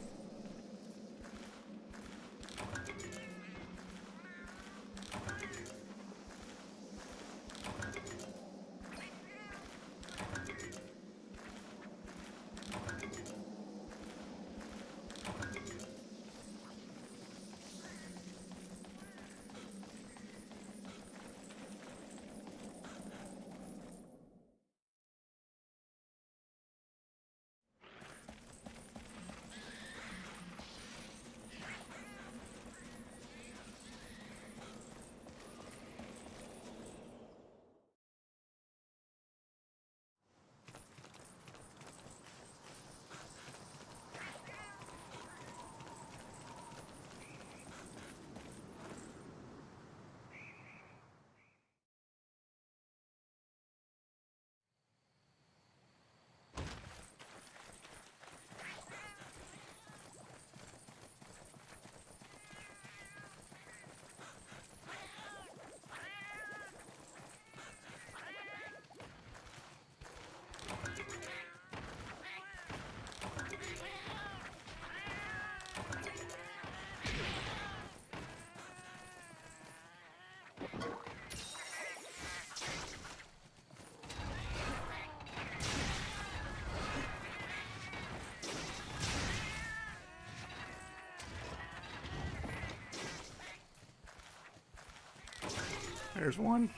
There's one.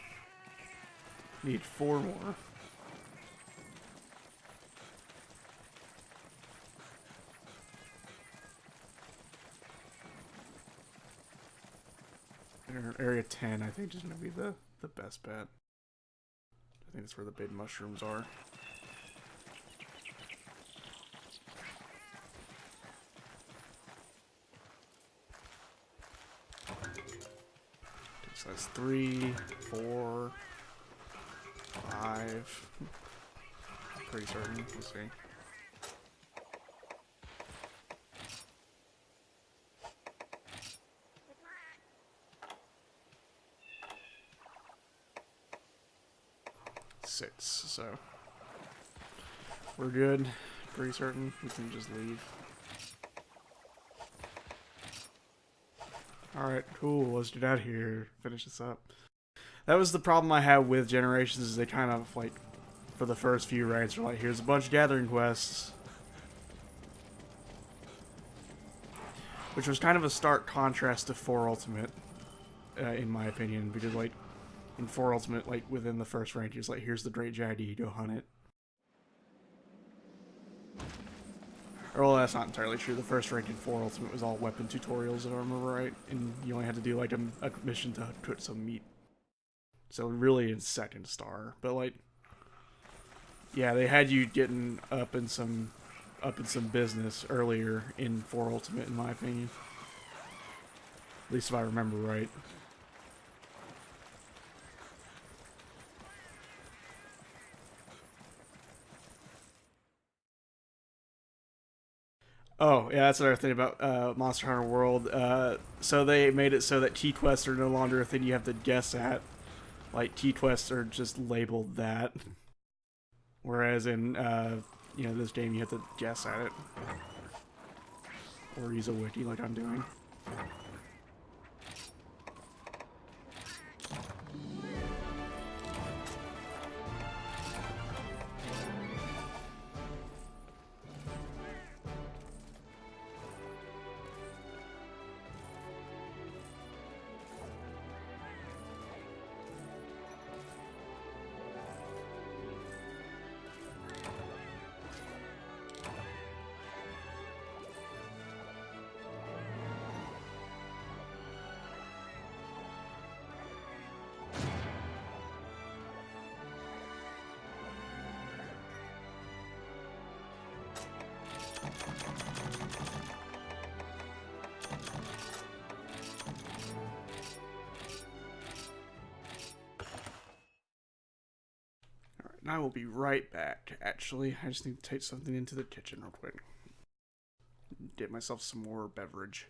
Need 4 more. Area 10, I think, is going to be the best bet. I think that's where the big mushrooms are. So that's 3, 4, 5. Pretty certain. We'll see. Six. So we're good. Pretty certain. We can just leave. Alright, cool. Let's get out of here. Finish this up. That was the problem I had with Generations, is they kind of, like, for the first few raids, are like, here's a bunch of gathering quests. Which was kind of a stark contrast to 4 Ultimate, in my opinion, because, like, in 4 Ultimate, like, within the first range, it's like, here's the Great JID, go hunt it. Well, that's not entirely true. The first rank in 4 Ultimate was all weapon tutorials, if I remember right, and you only had to do, like, a mission to cook some meat. So really in 2nd star, but, like, yeah, they had you getting up in some business earlier in 4 Ultimate, in my opinion. At least if I remember right. Oh, yeah, that's another thing about Monster Hunter World. So they made it so that T-quests are no longer a thing you have to guess at. Like, T-quests are just labeled that. Whereas in, you know, this game you have to guess at it. Or use a wiki like I'm doing. And I will be right back, actually. I just need to take something into the kitchen real quick. Get myself some more beverage.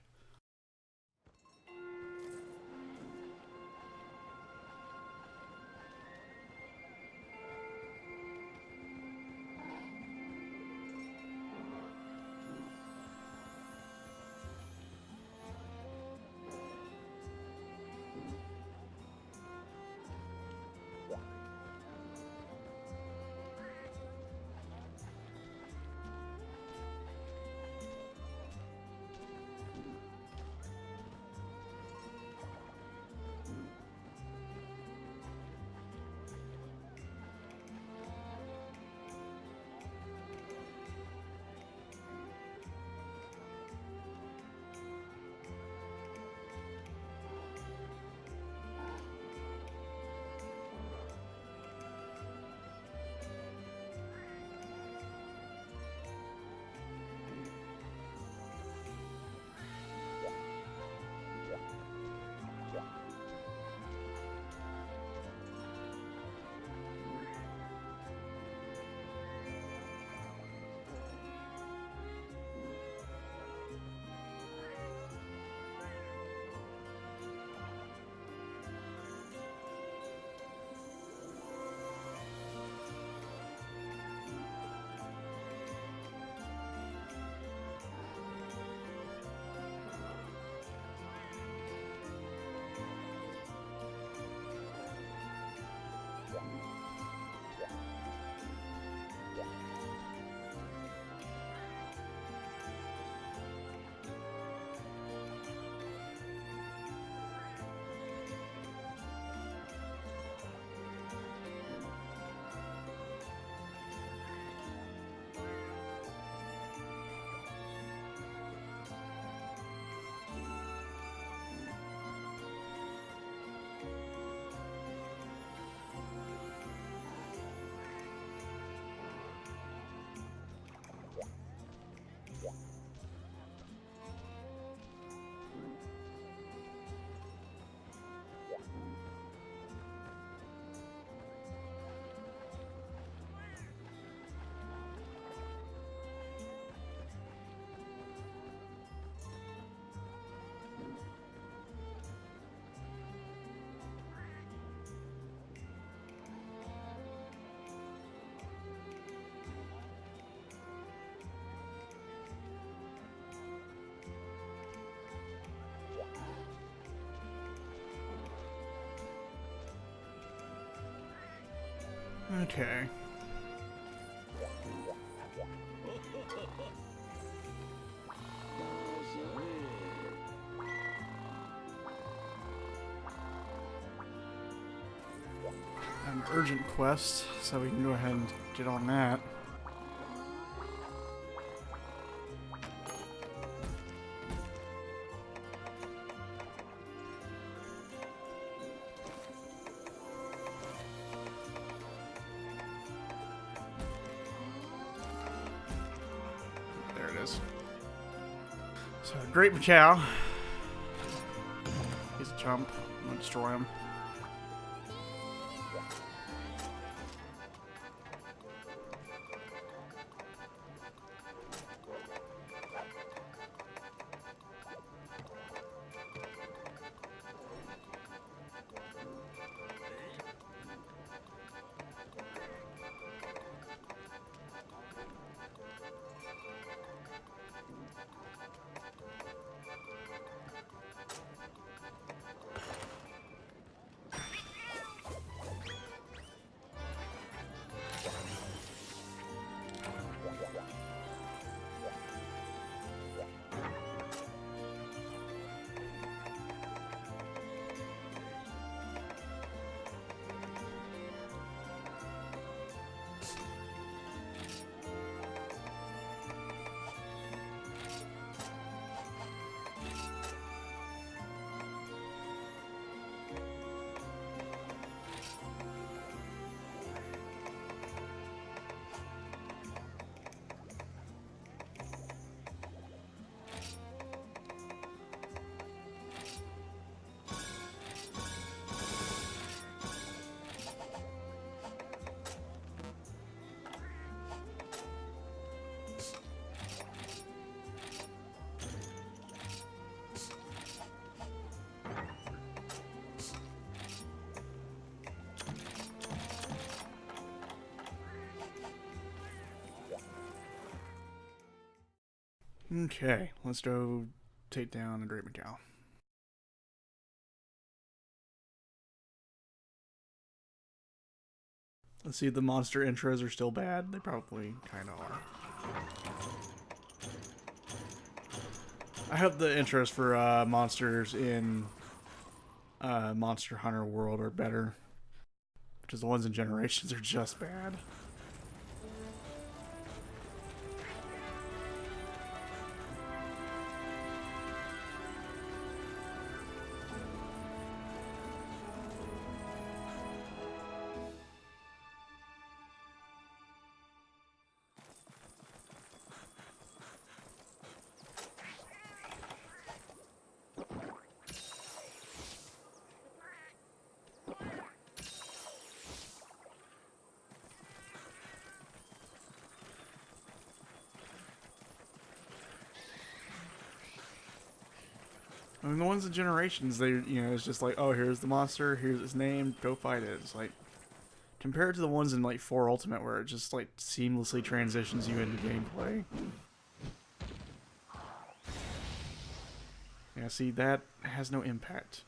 Okay. An urgent quest, so we can go ahead and get on that. There it is. So, Great Macaw. He's a chump. I'm gonna destroy him. Okay, let's go take down a Great Macau. Let's see, the monster intros are still bad. They probably kind of are. I hope the intros for monsters in Monster Hunter World are better. Because the ones in Generations are just bad. I mean, the ones in Generations, it's just like, oh, here's the monster, here's his name, go fight it. It's like, compared to the ones in, like, 4 Ultimate, where it just, like, seamlessly transitions you into gameplay. Yeah, see, that has no impact.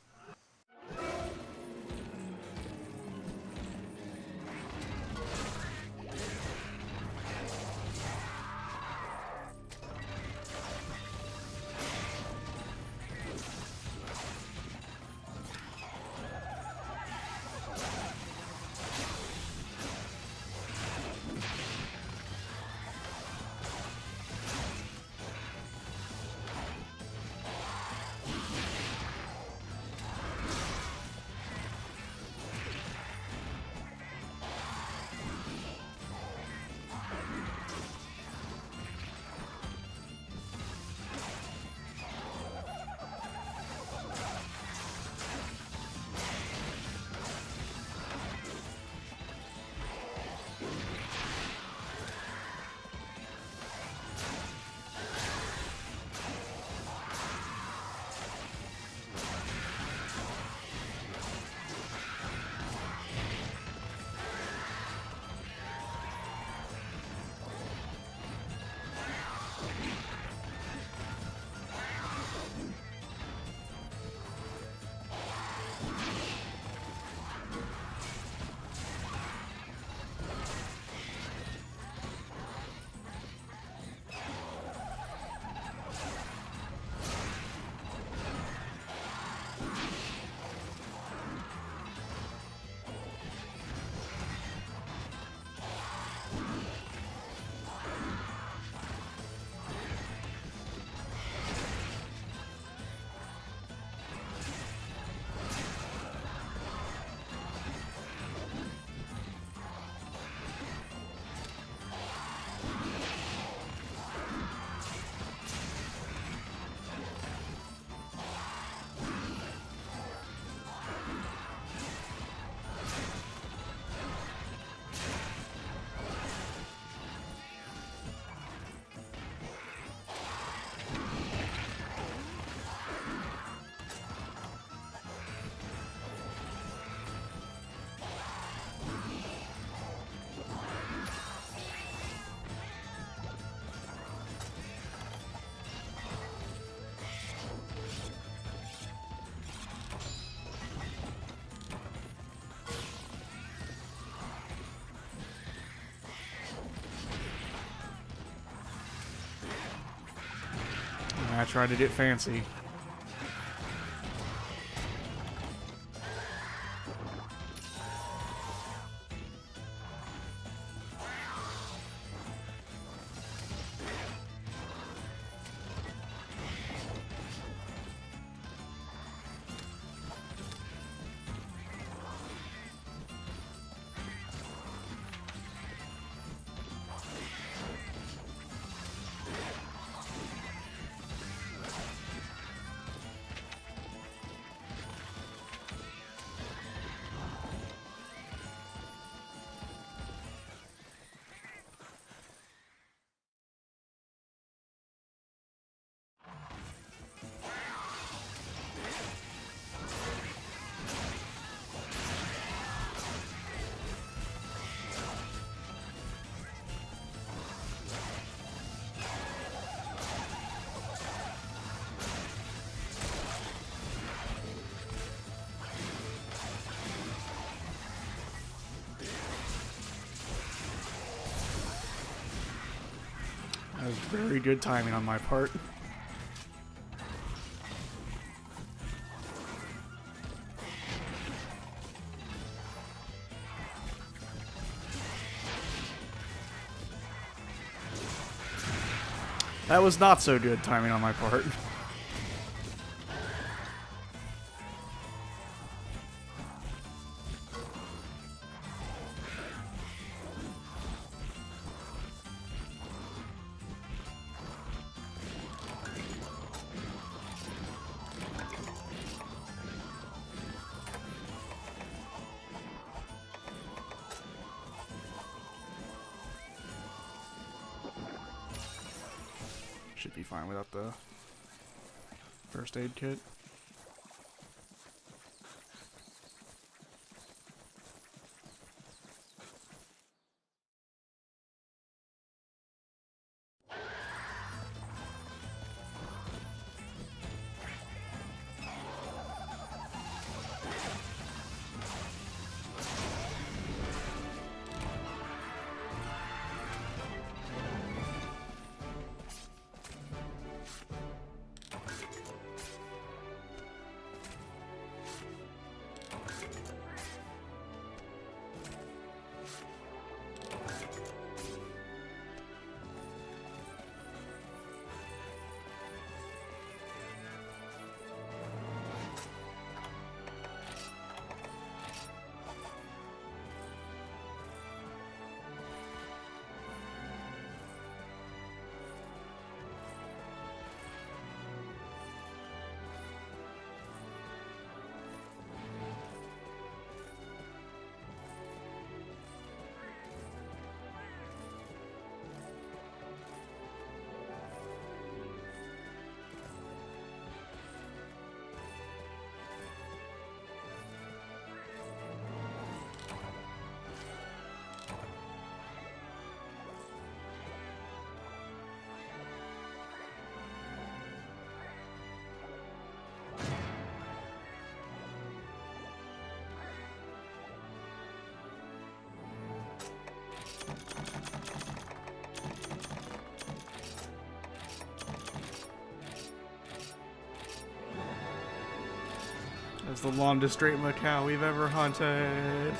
I tried to get fancy. very good timing on my part. That was not so good timing on my part. Should be fine without the first aid kit. That's the longest straight Macau we've ever hunted.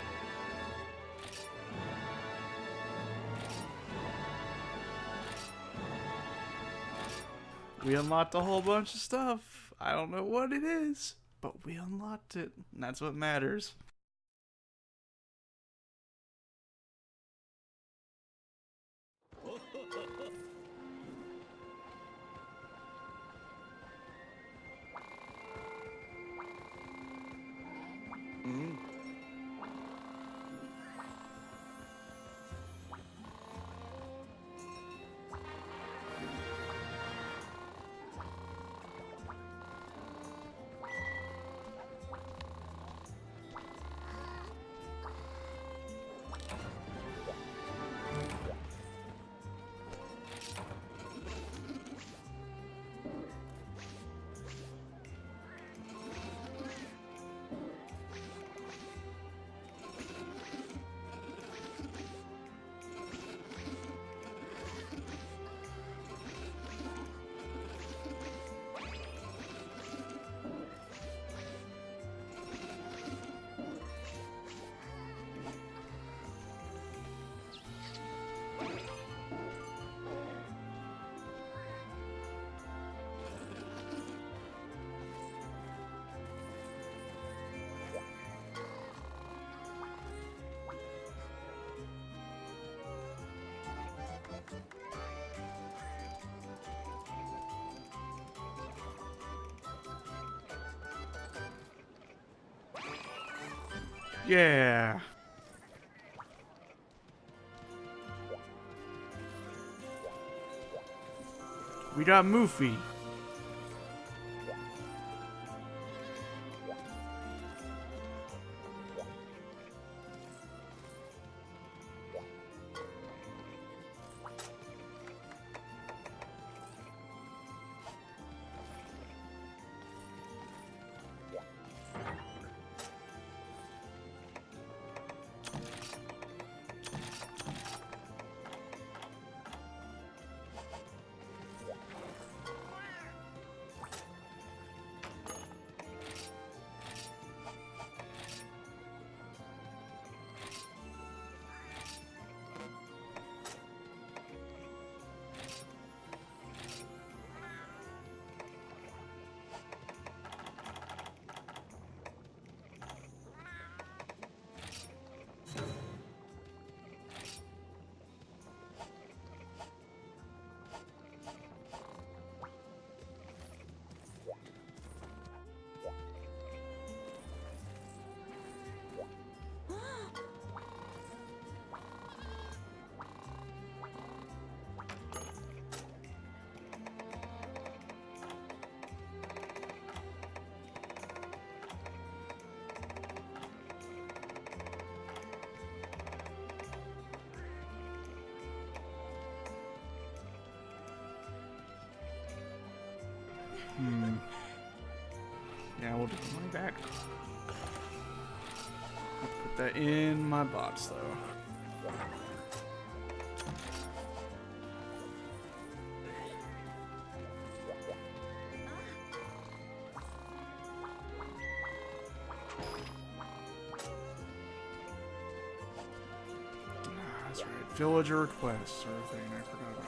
We unlocked a whole bunch of stuff. I don't know what it is, but we unlocked it, and that's what matters. Yeah. We got Moofy. Yeah, we'll do the money back. Let's put that in my bots, though. That's right. Villager requests are a thing I forgot about.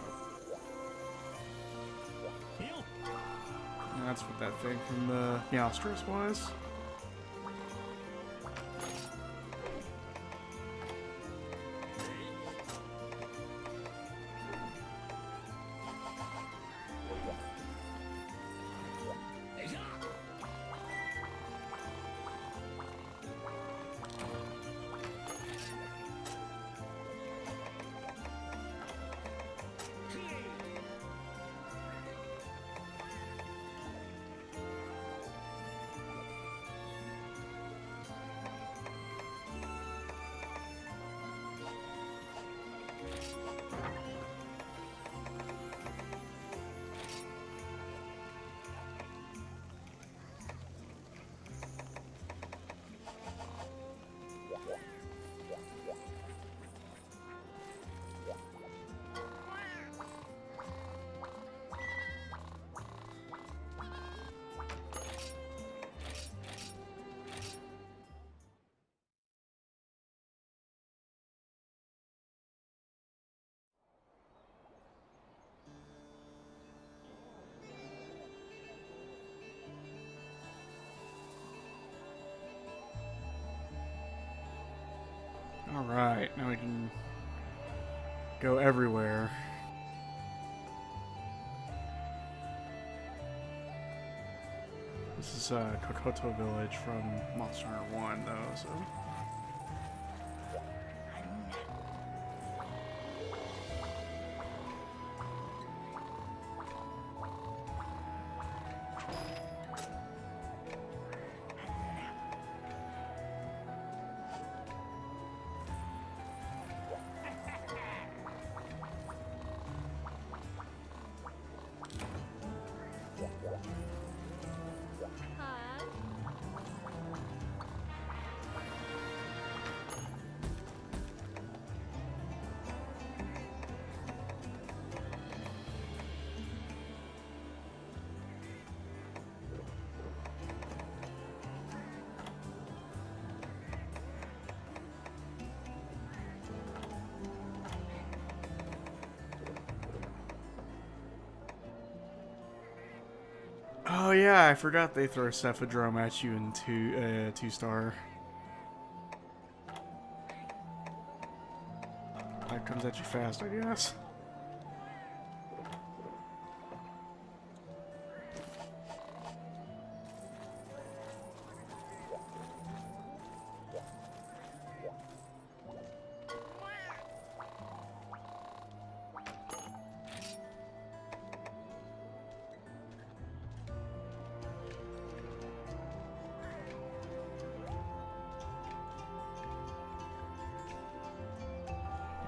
And that's what that thing from the Meowstress was. Alright, now we can go everywhere. This is Kokoto Village from Monster Hunter 1, though, so... Oh yeah, I forgot they throw a Cephadrome at you in 2-star. That comes at you fast, I guess.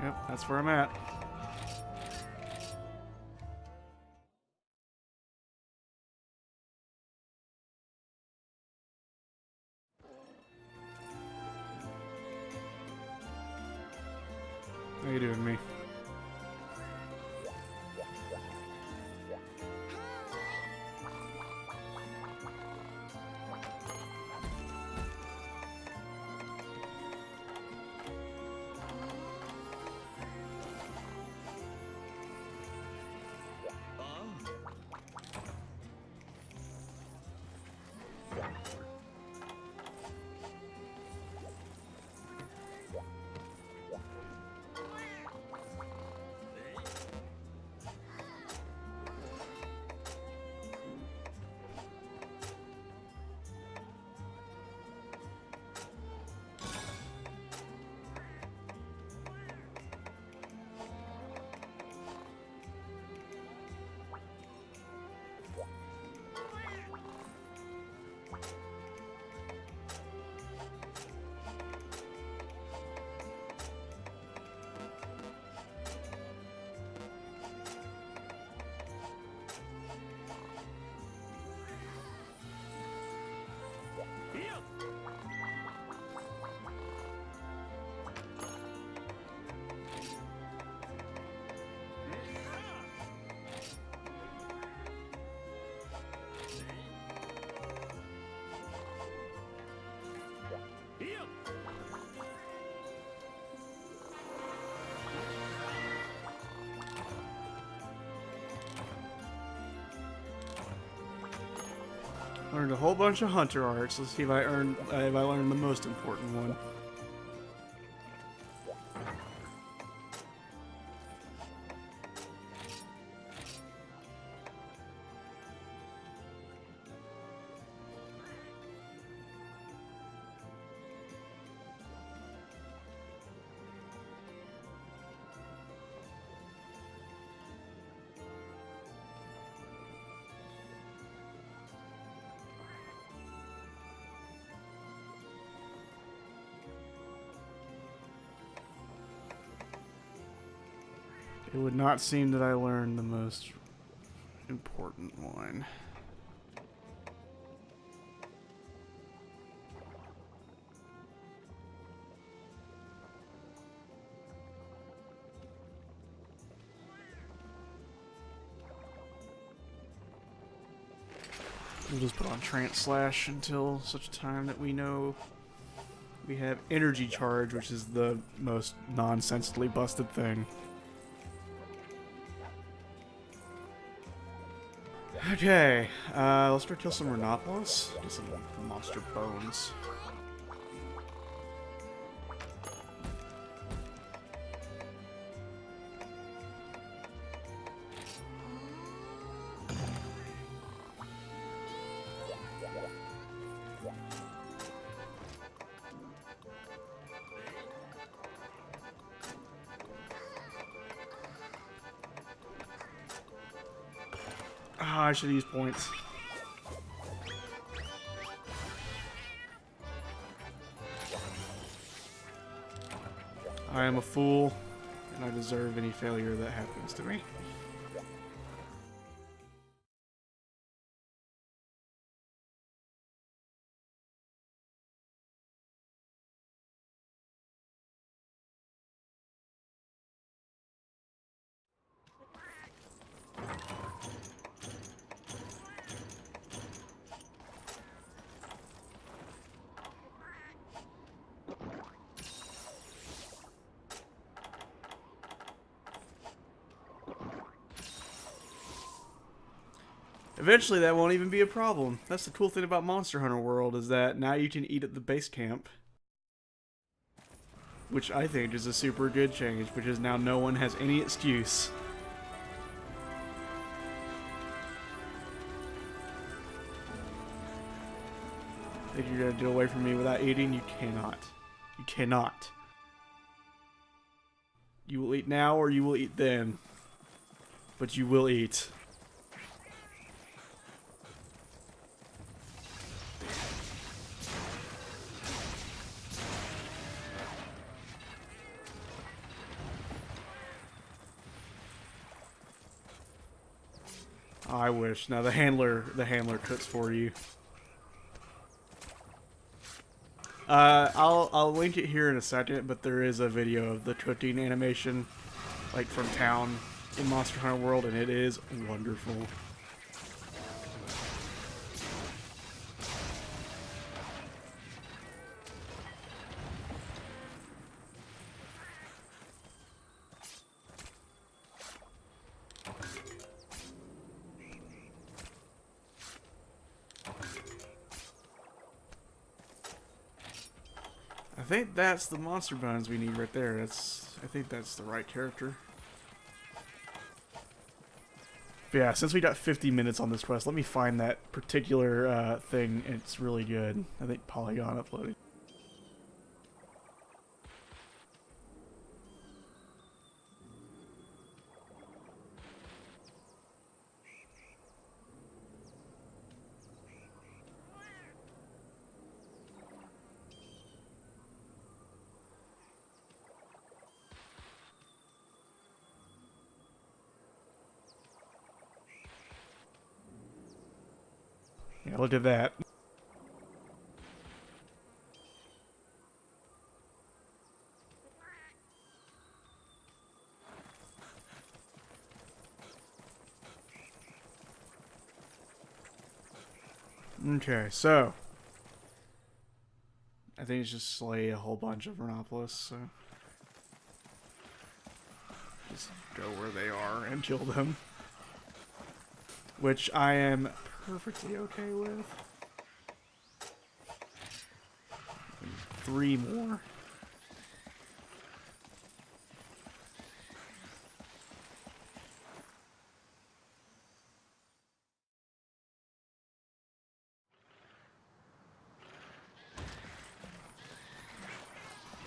Yep, that's where I'm at. How you doing, me? Learned a whole bunch of hunter arts. Let's see if I learned the most important one. It would not seem that I learned the most important one. We'll just put on Trance Slash until such time that we know we have Energy Charge, which is the most nonsensically busted thing. Okay, let's try to kill some Rhinopolis. Get some monster bones. Ah, I should use points. I am a fool, and I deserve any failure that happens to me. Eventually, that won't even be a problem. That's the cool thing about Monster Hunter World, is that now you can eat at the base camp. Which I think is a super good change, because now no one has any excuse. Think you're gonna get away from me without eating? You cannot. You cannot. You will eat now or you will eat then. But you will eat. I wish. Now the handler cooks for you. I'll link it here in a second, but there is a video of the cooking animation, like from town in Monster Hunter World, and it is wonderful. I think that's the monster bones we need right there. I think that's the right character. But yeah, since we got 50 minutes on this quest, let me find that particular thing. It's really good. I think Polygon uploaded. Yeah, look at that. Okay, so I think it's just slay a whole bunch of Rhinopolis, so just go where they are and kill them. Which I am perfectly okay with. 3 more.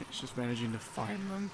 It's just managing to find them.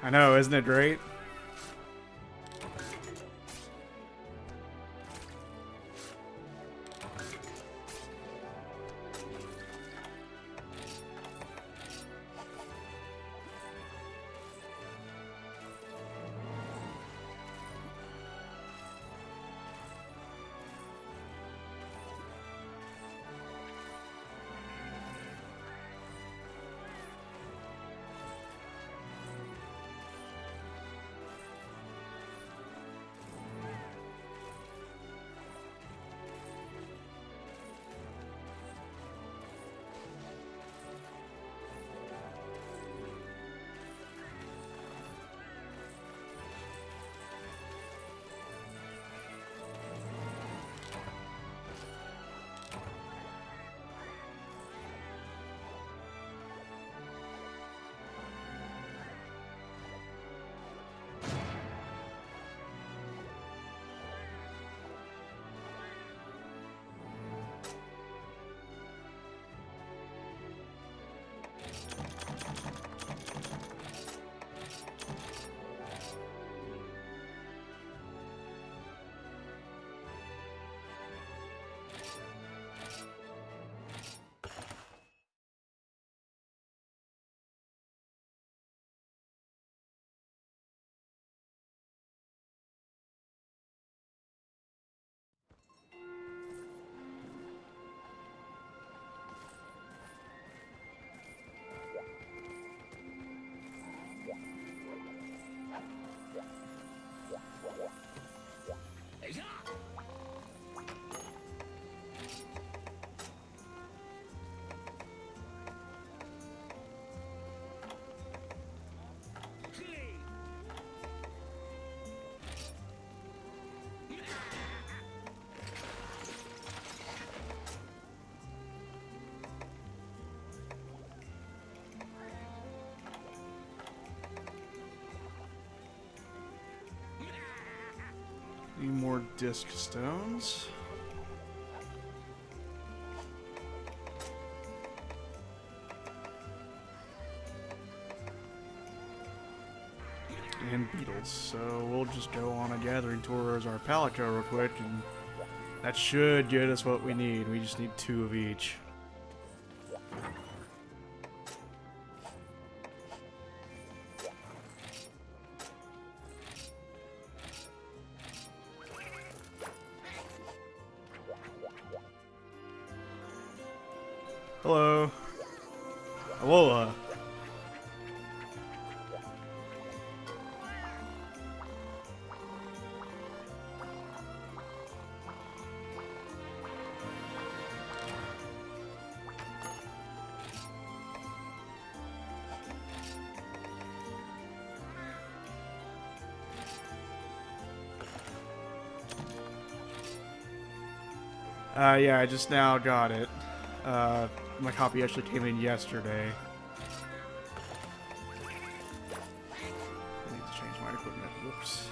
I know, isn't it great? Need more disc stones. And beetles. So we'll just go on a gathering tour as our palico real quick, and that should get us what we need. We just need 2 of each. Hello. Alola. Yeah, I just now got it. My copy actually came in yesterday. I need to change my equipment. Whoops.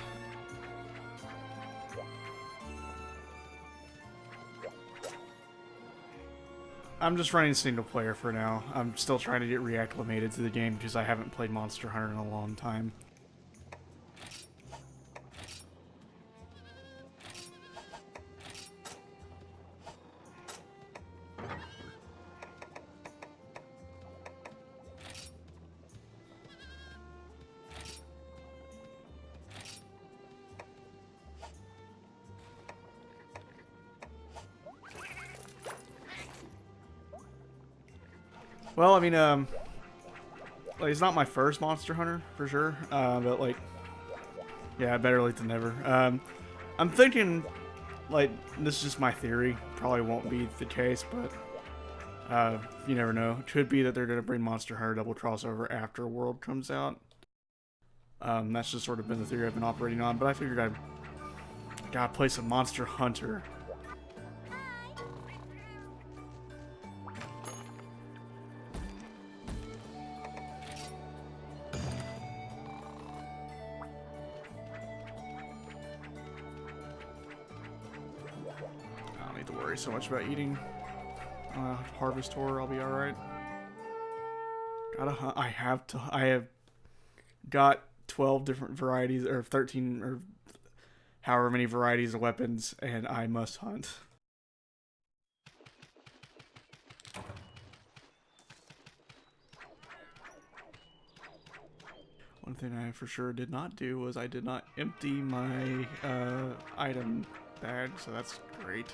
I'm just running single player for now. I'm still trying to get reacclimated to the game because I haven't played Monster Hunter in a long time. Well, I mean, like, it's not my first Monster Hunter, for sure, but, like, yeah, better late than never. I'm thinking, like, this is just my theory, probably won't be the case, but, you never know. It could be that they're going to bring Monster Hunter Double Crossover after World comes out. That's just sort of been the theory I've been operating on, but I figured I gotta play some Monster Hunter. So much about eating harvest tour. I'll be all right. Gotta hunt. I have got 12 different varieties, or 13, or however many varieties of weapons, and I must hunt. One thing I for sure did not do was I did not empty my item bag, so that's great.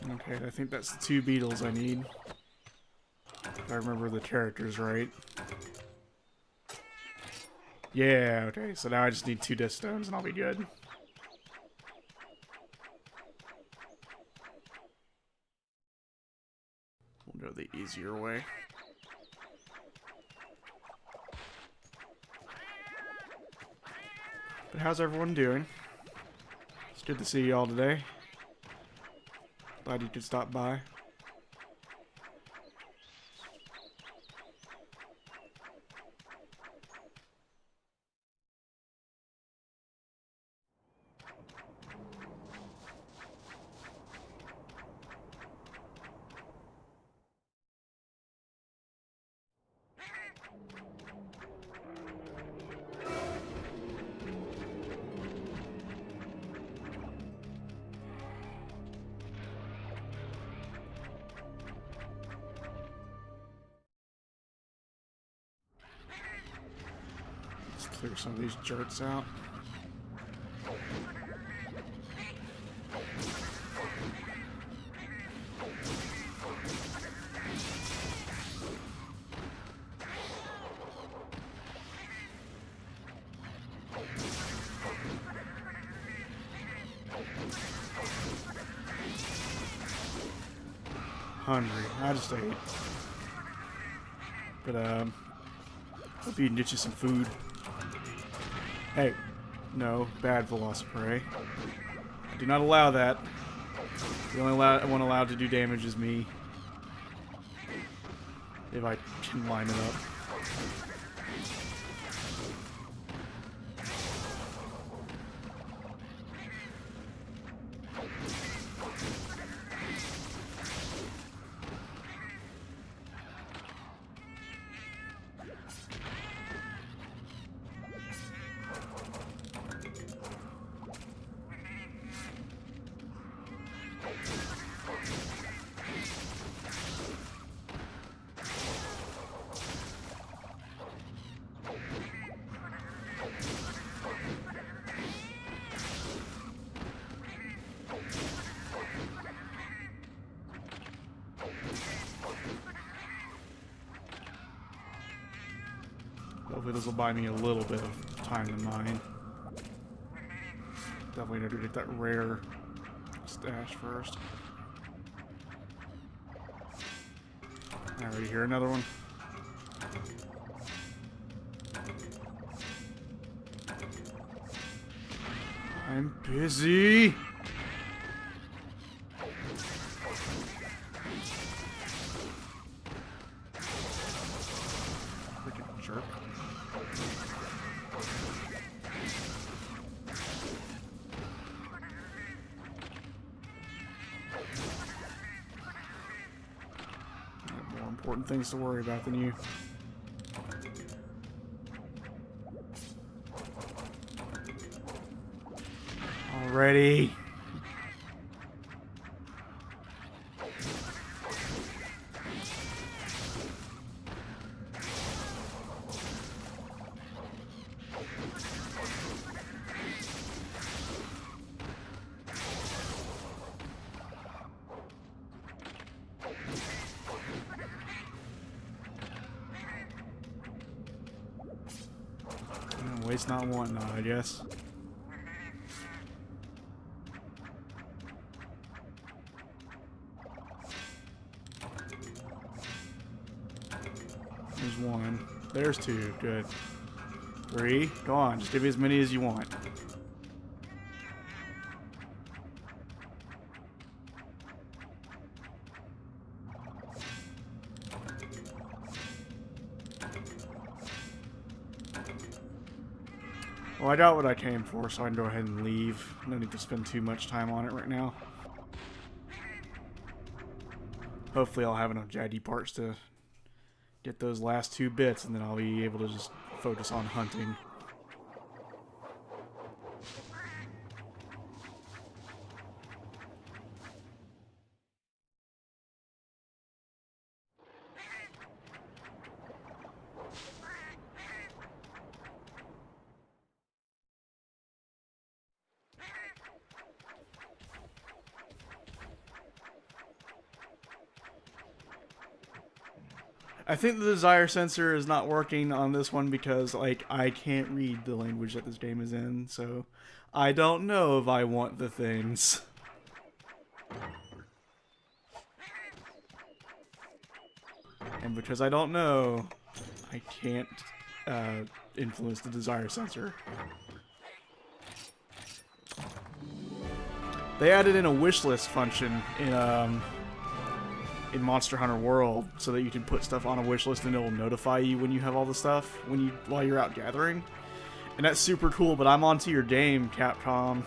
Okay, I think that's the 2 beetles I need. If I remember the characters right. Yeah, okay, so now I just need 2 disc stones and I'll be good. We'll go the easier way. But how's everyone doing? It's good to see you all today. Glad you could stop by. Let's clear some of these jerks out. Hungry. I just ate. But, hope you can get you some food. Hey, no, bad Velociprey. I do not allow that. The only one allowed to do damage is me. If I can line it up. Hopefully this will buy me a little bit of time than mine. Definitely need to get that rare stash first. I already hear another one. I'm busy. Freaking jerk. I have more important things to worry about than you. Already. Waste not, want not, I guess. There's one. There's two. Good. Three. Go on. Just give me as many as you want. Well, I got what I came for, so I can go ahead and leave. No need to spend too much time on it right now. Hopefully I'll have enough JD parts to get those last 2 bits, and then I'll be able to just focus on hunting. I think the desire sensor is not working on this one because, like, I can't read the language that this game is in, so I don't know if I want the things. And because I don't know, I can't influence the desire sensor. They added in a wish list function in Monster Hunter World so that you can put stuff on a wish list and it'll notify you when you have all the stuff while you're out gathering. And that's super cool, but I'm onto your game, Capcom.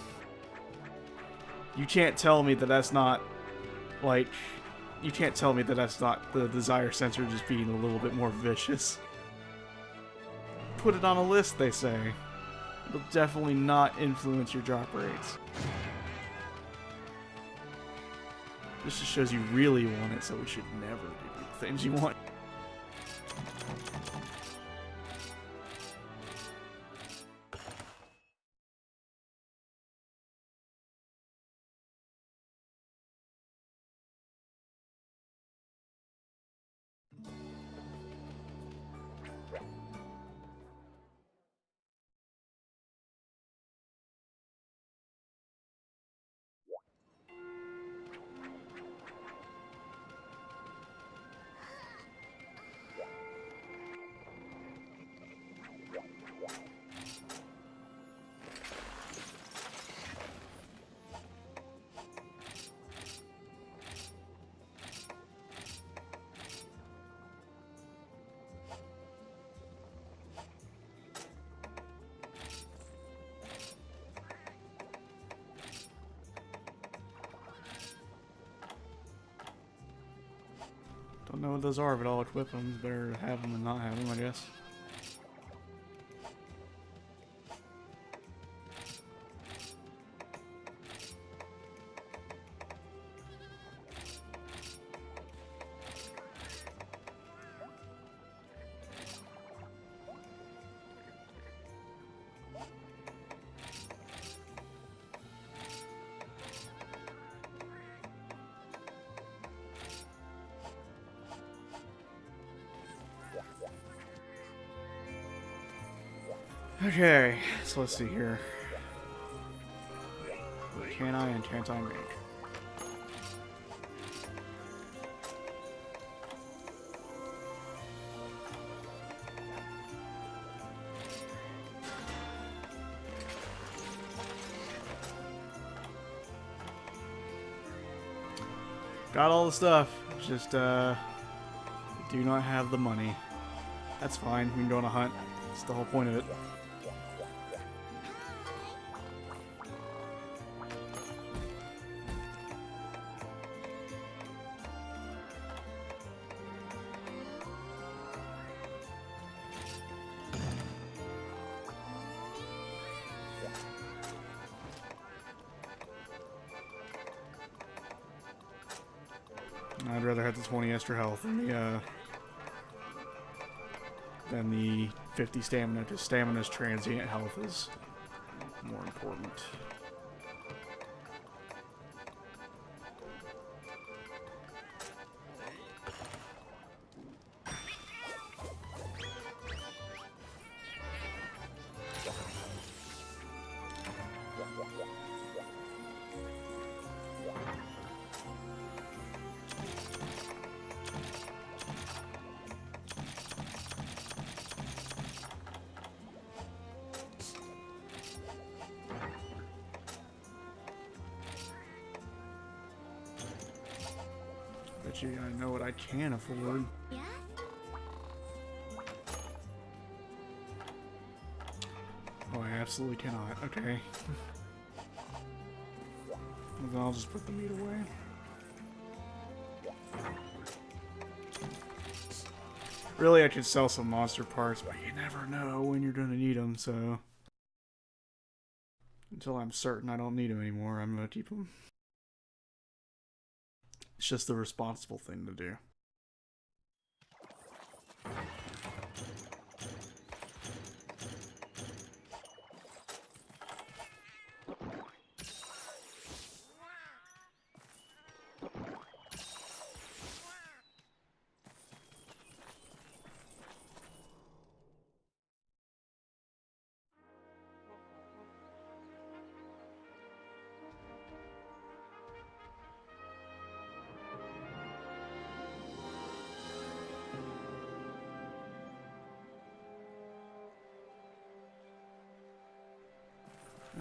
You can't tell me that that's not, like, you can't tell me that that's not the desire sensor just being a little bit more vicious. Put it on a list, they say. It'll definitely not influence your drop rates. This just shows you really want it, so we should never give you the things you want. Don't know what those are, but I'll equip them. Better to have them than not have them, I guess. Okay, so let's see here. What can I and can't I make? Got all the stuff, just do not have the money. That's fine, we can go on a hunt. That's the whole point of it. I'd rather have the 20 extra health than the 50 stamina, because stamina's transient, health is more important. But you gotta know what I can afford. Yeah? Oh, I absolutely cannot. Okay. Well, then I'll just put the meat away. Really, I could sell some monster parts, but you never know when you're gonna need them, so... Until I'm certain I don't need them anymore, I'm gonna keep them. It's just the responsible thing to do.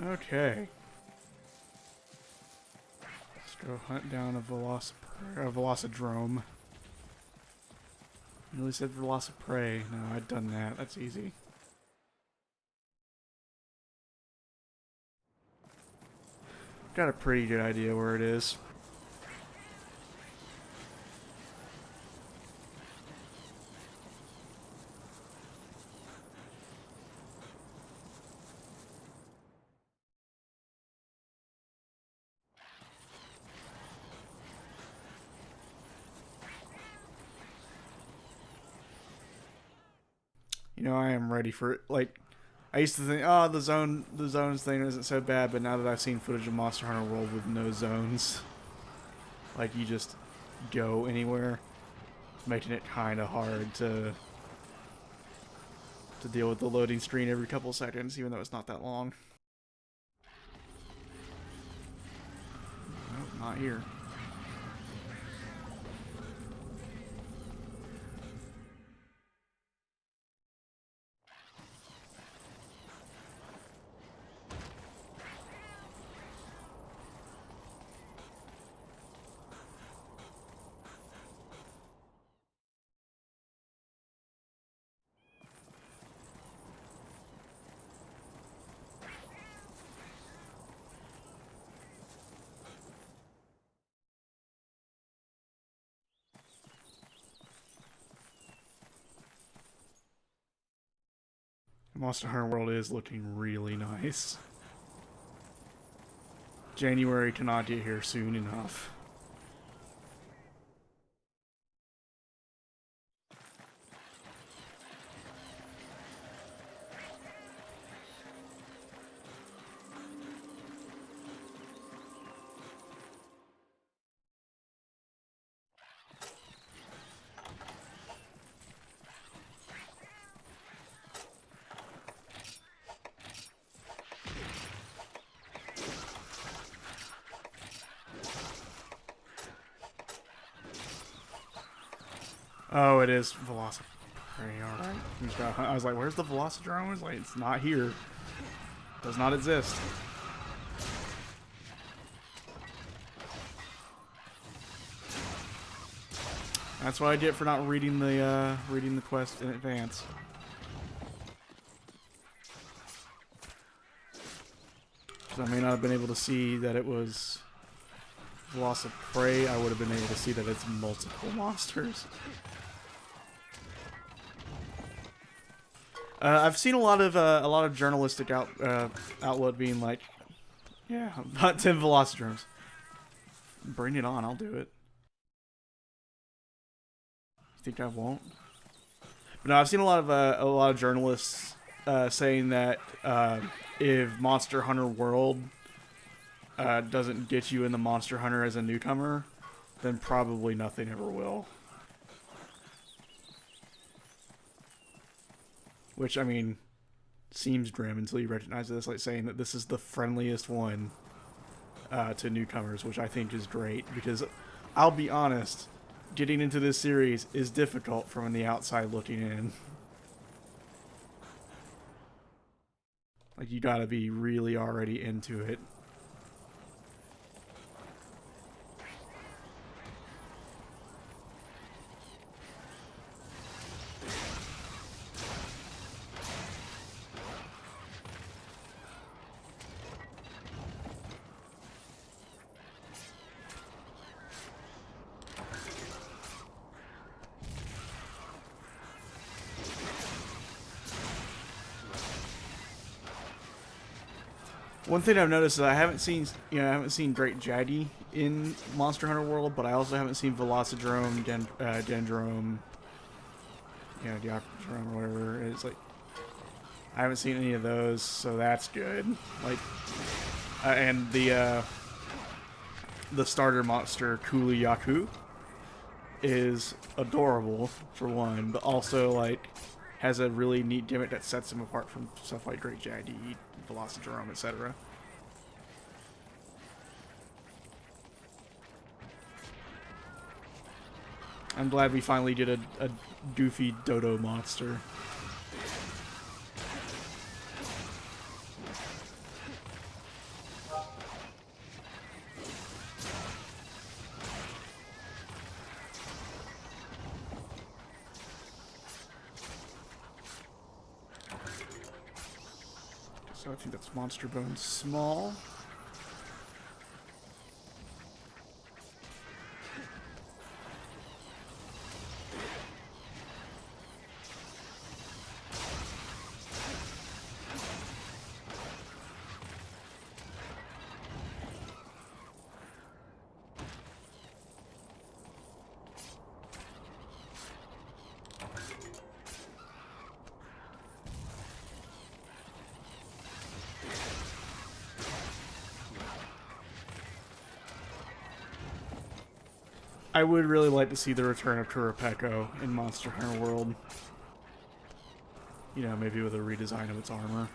Okay. Let's go hunt down a Velocidrome. You really said Velociprey. No, I'd done that. That's easy. Got a pretty good idea where it is. You know, I am ready for it. Like, I used to think, oh, the zones thing isn't so bad, but now that I've seen footage of Monster Hunter World with no zones, like you just go anywhere, it's making it kind of hard to deal with the loading screen every couple seconds, even though it's not that long. Nope, not here. Monster Hunter World is looking really nice. January cannot get here soon enough. Oh, it is Velocipray. Alright. I was like, where's the Velocidrome? I was like, it's not here. Does not exist. That's what I get for not reading the quest in advance. So I may not have been able to see that it was Velocipray. I would have been able to see that it's multiple monsters. I've seen a lot of journalistic outlet being like, yeah, about 10 Velocidromes. Bring it on, I'll do it. You think I won't? But no, I've seen a lot of journalists saying that if Monster Hunter World doesn't get you in the Monster Hunter as a newcomer, then probably nothing ever will. Which, I mean, seems grim until you recognize this, like saying that this is the friendliest one to newcomers, which I think is great, because I'll be honest, getting into this series is difficult from the outside looking in. Like, you gotta be really already into it. One thing I've noticed is I haven't seen Great Jaggy in Monster Hunter World, but I also haven't seen Velocidrome, Dendrome, Diachrome, or whatever. It's like I haven't seen any of those, so that's good. Like, and the starter monster Kuliyaku is adorable for one, but also like has a really neat gimmick that sets him apart from stuff like Great Jaggy, Velocidrome, etc. I'm glad we finally did a goofy dodo monster. So I think that's Monster Bone Small. I would really like to see the return of Kurapeko in Monster Hunter World. You know, maybe with a redesign of its armor.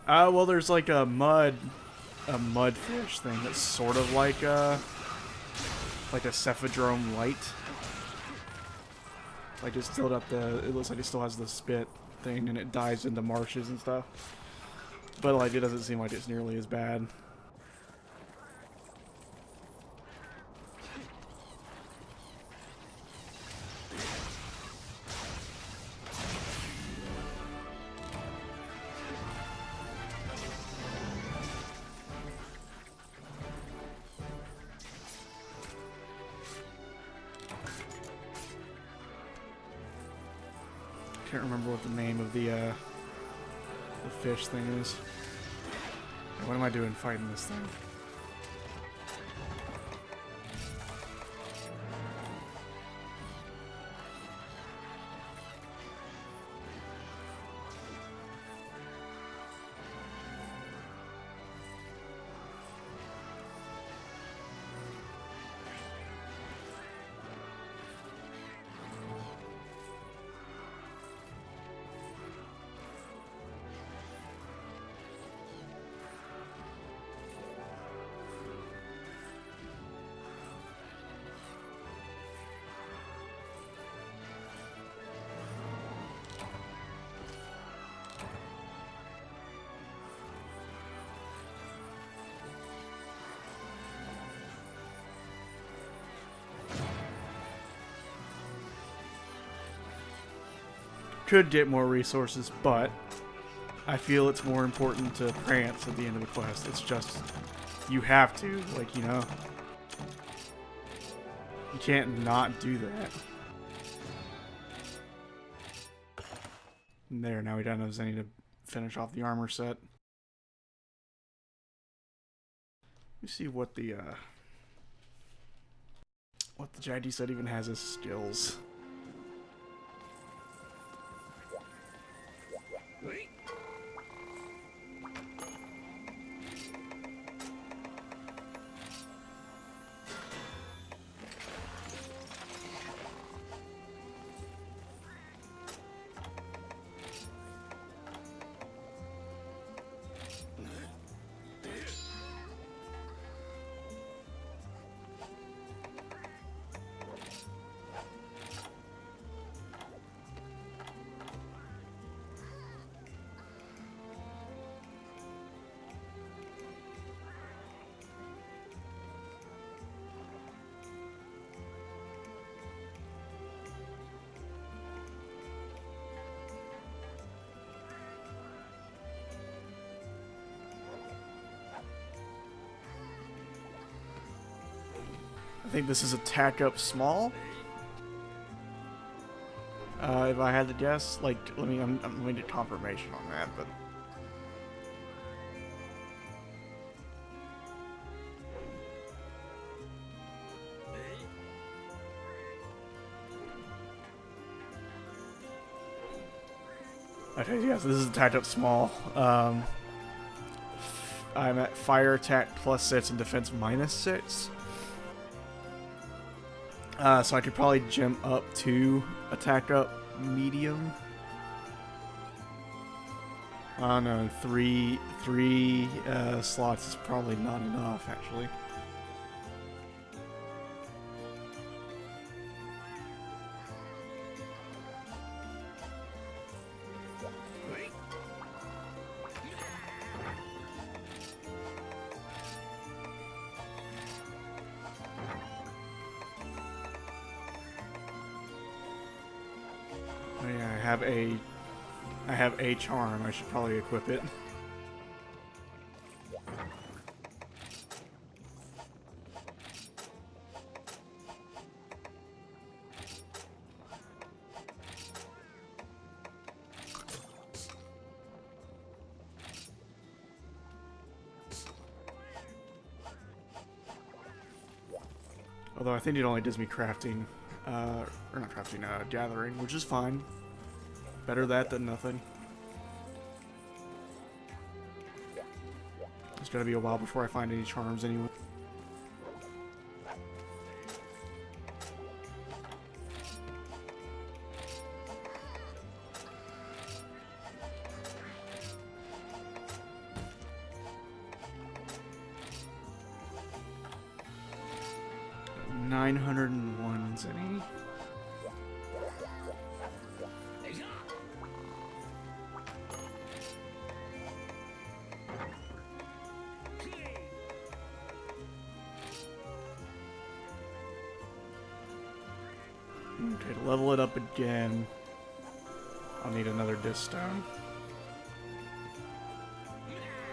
Well, there's like a mudfish thing that's sort of like a Cephadrome Light. Like it looks like it still has the spit thing, and it dives into marshes and stuff. But like, it doesn't seem like it's nearly as bad. Can't remember what the name of the fish thing is. What am I doing fighting this thing? could get more resources, but I feel it's more important to prance at the end of the quest. It's just, you have to, like, you know? You can't not do that. And there, now we don't have any to finish off the armor set. Let me see what the JD set even has as skills. I think this is attack up small. If I had to guess, like, I'm going to get confirmation on that, but okay, yes, this is attack up small. I'm at fire attack +6 and defense -6. So I could probably jump up to attack up medium. Oh no, three slots is probably not enough, actually. Oh yeah, I have a charm. I should probably equip it. Although I think it only does me crafting, or not crafting, gathering, which is fine. Better that than nothing. It's gonna be a while before I find any charms anyway. $901 Zenny. Okay, to level it up again, I'll need another disc stone.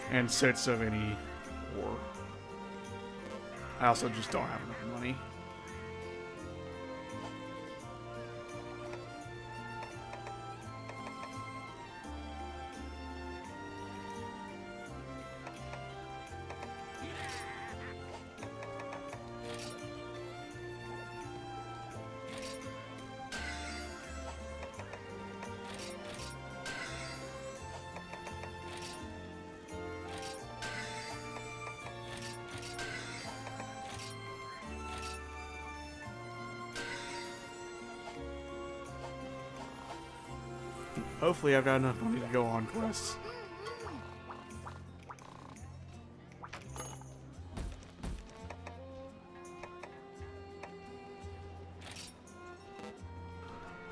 And 6 of any ore. I also just don't have enough money. Hopefully I've got enough money to go on quests.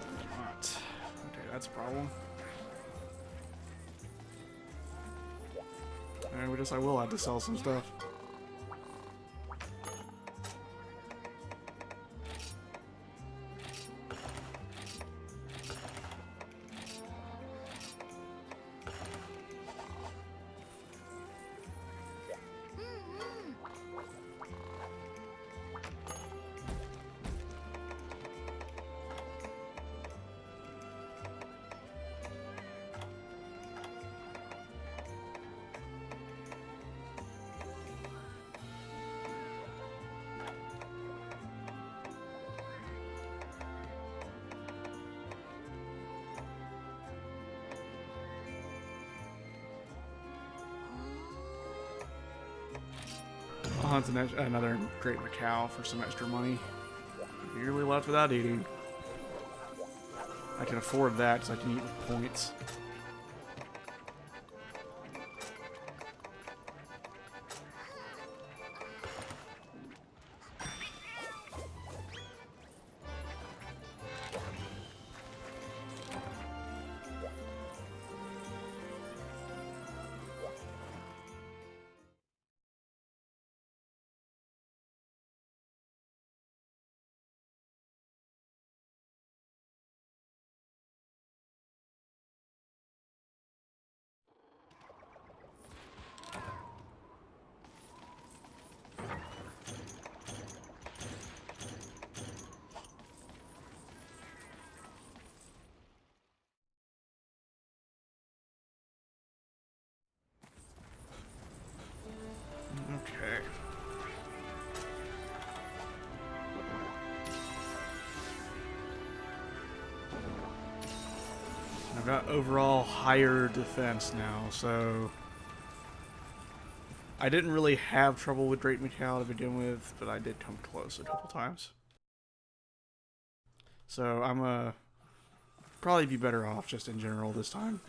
Right. Okay, that's a problem. And I will have to sell some stuff. I'll hunt another Great Macau for some extra money. Nearly left without eating. I can afford that because I can eat with points. Okay. I've got overall higher defense now, so I didn't really have trouble with Great Macau to begin with, but I did come close a couple times. So I'm probably be better off just in general this time.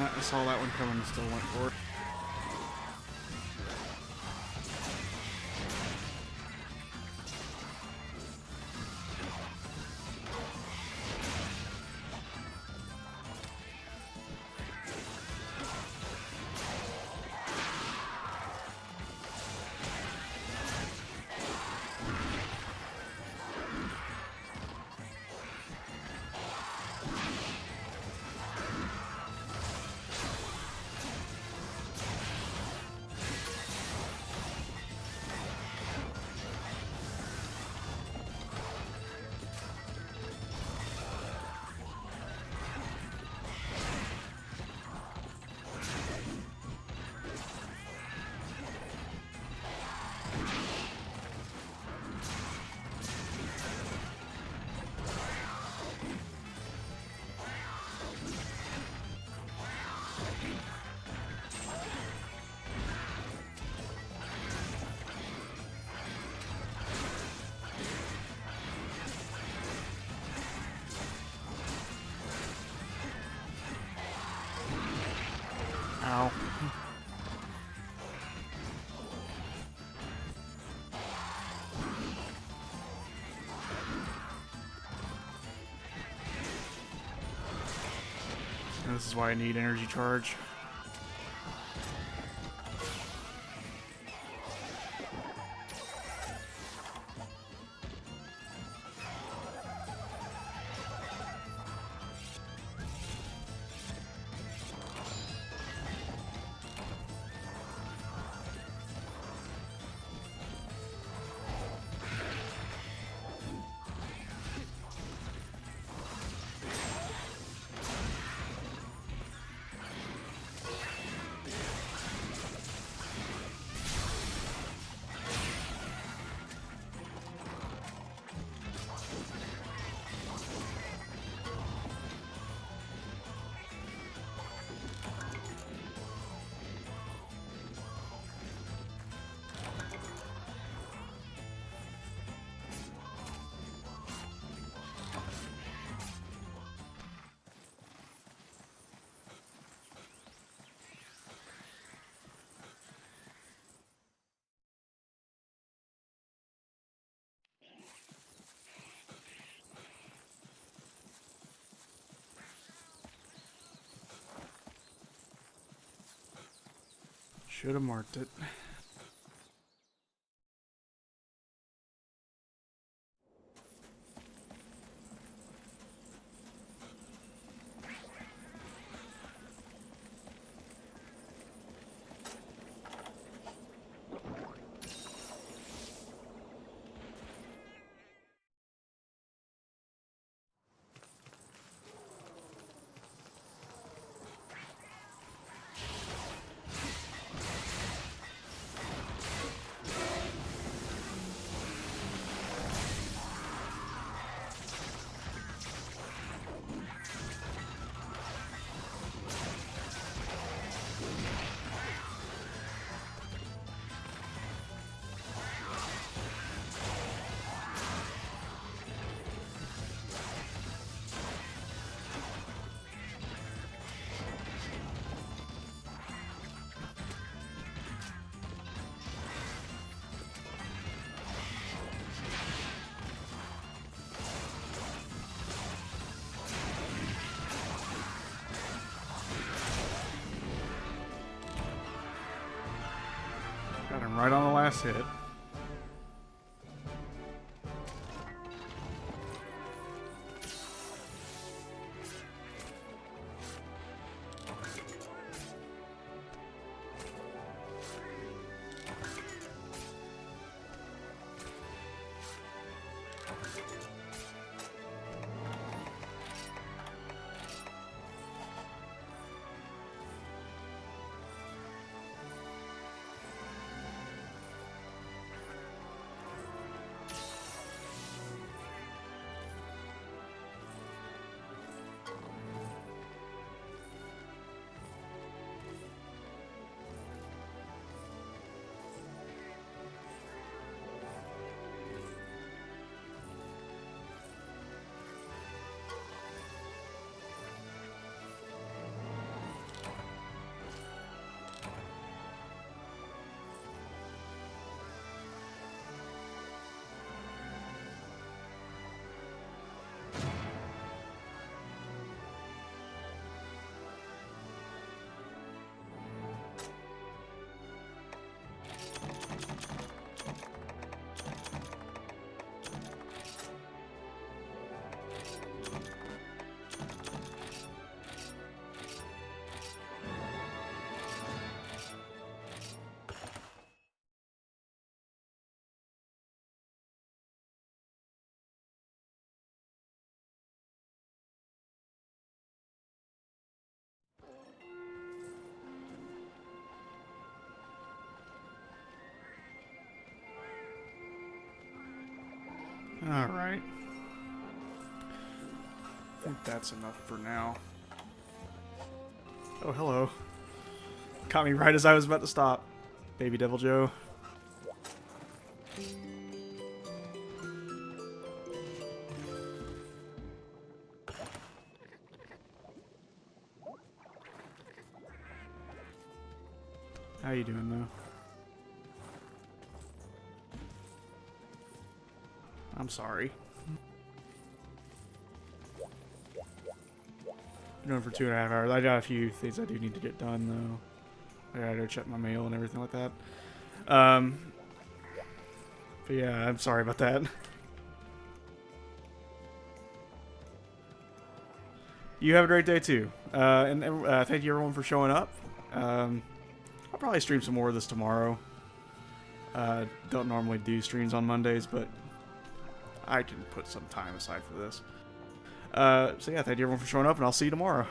I saw that one coming and still went for it. Ow. This is why I need energy charge. Should have marked it. Got him right on the last hit. Alright. I think that's enough for now. Oh, hello. Caught me right as I was about to stop. Baby Devil Joe. How you doing, though? I'm sorry. Been doing for 2.5 hours. I got a few things I do need to get done, though. I gotta go check my mail and everything like that. But yeah, I'm sorry about that. You have a great day, too. And thank you, everyone, for showing up. I'll probably stream some more of this tomorrow. Don't normally do streams on Mondays, but I can put some time aside for this. So yeah, thank you everyone for showing up, and I'll see you tomorrow.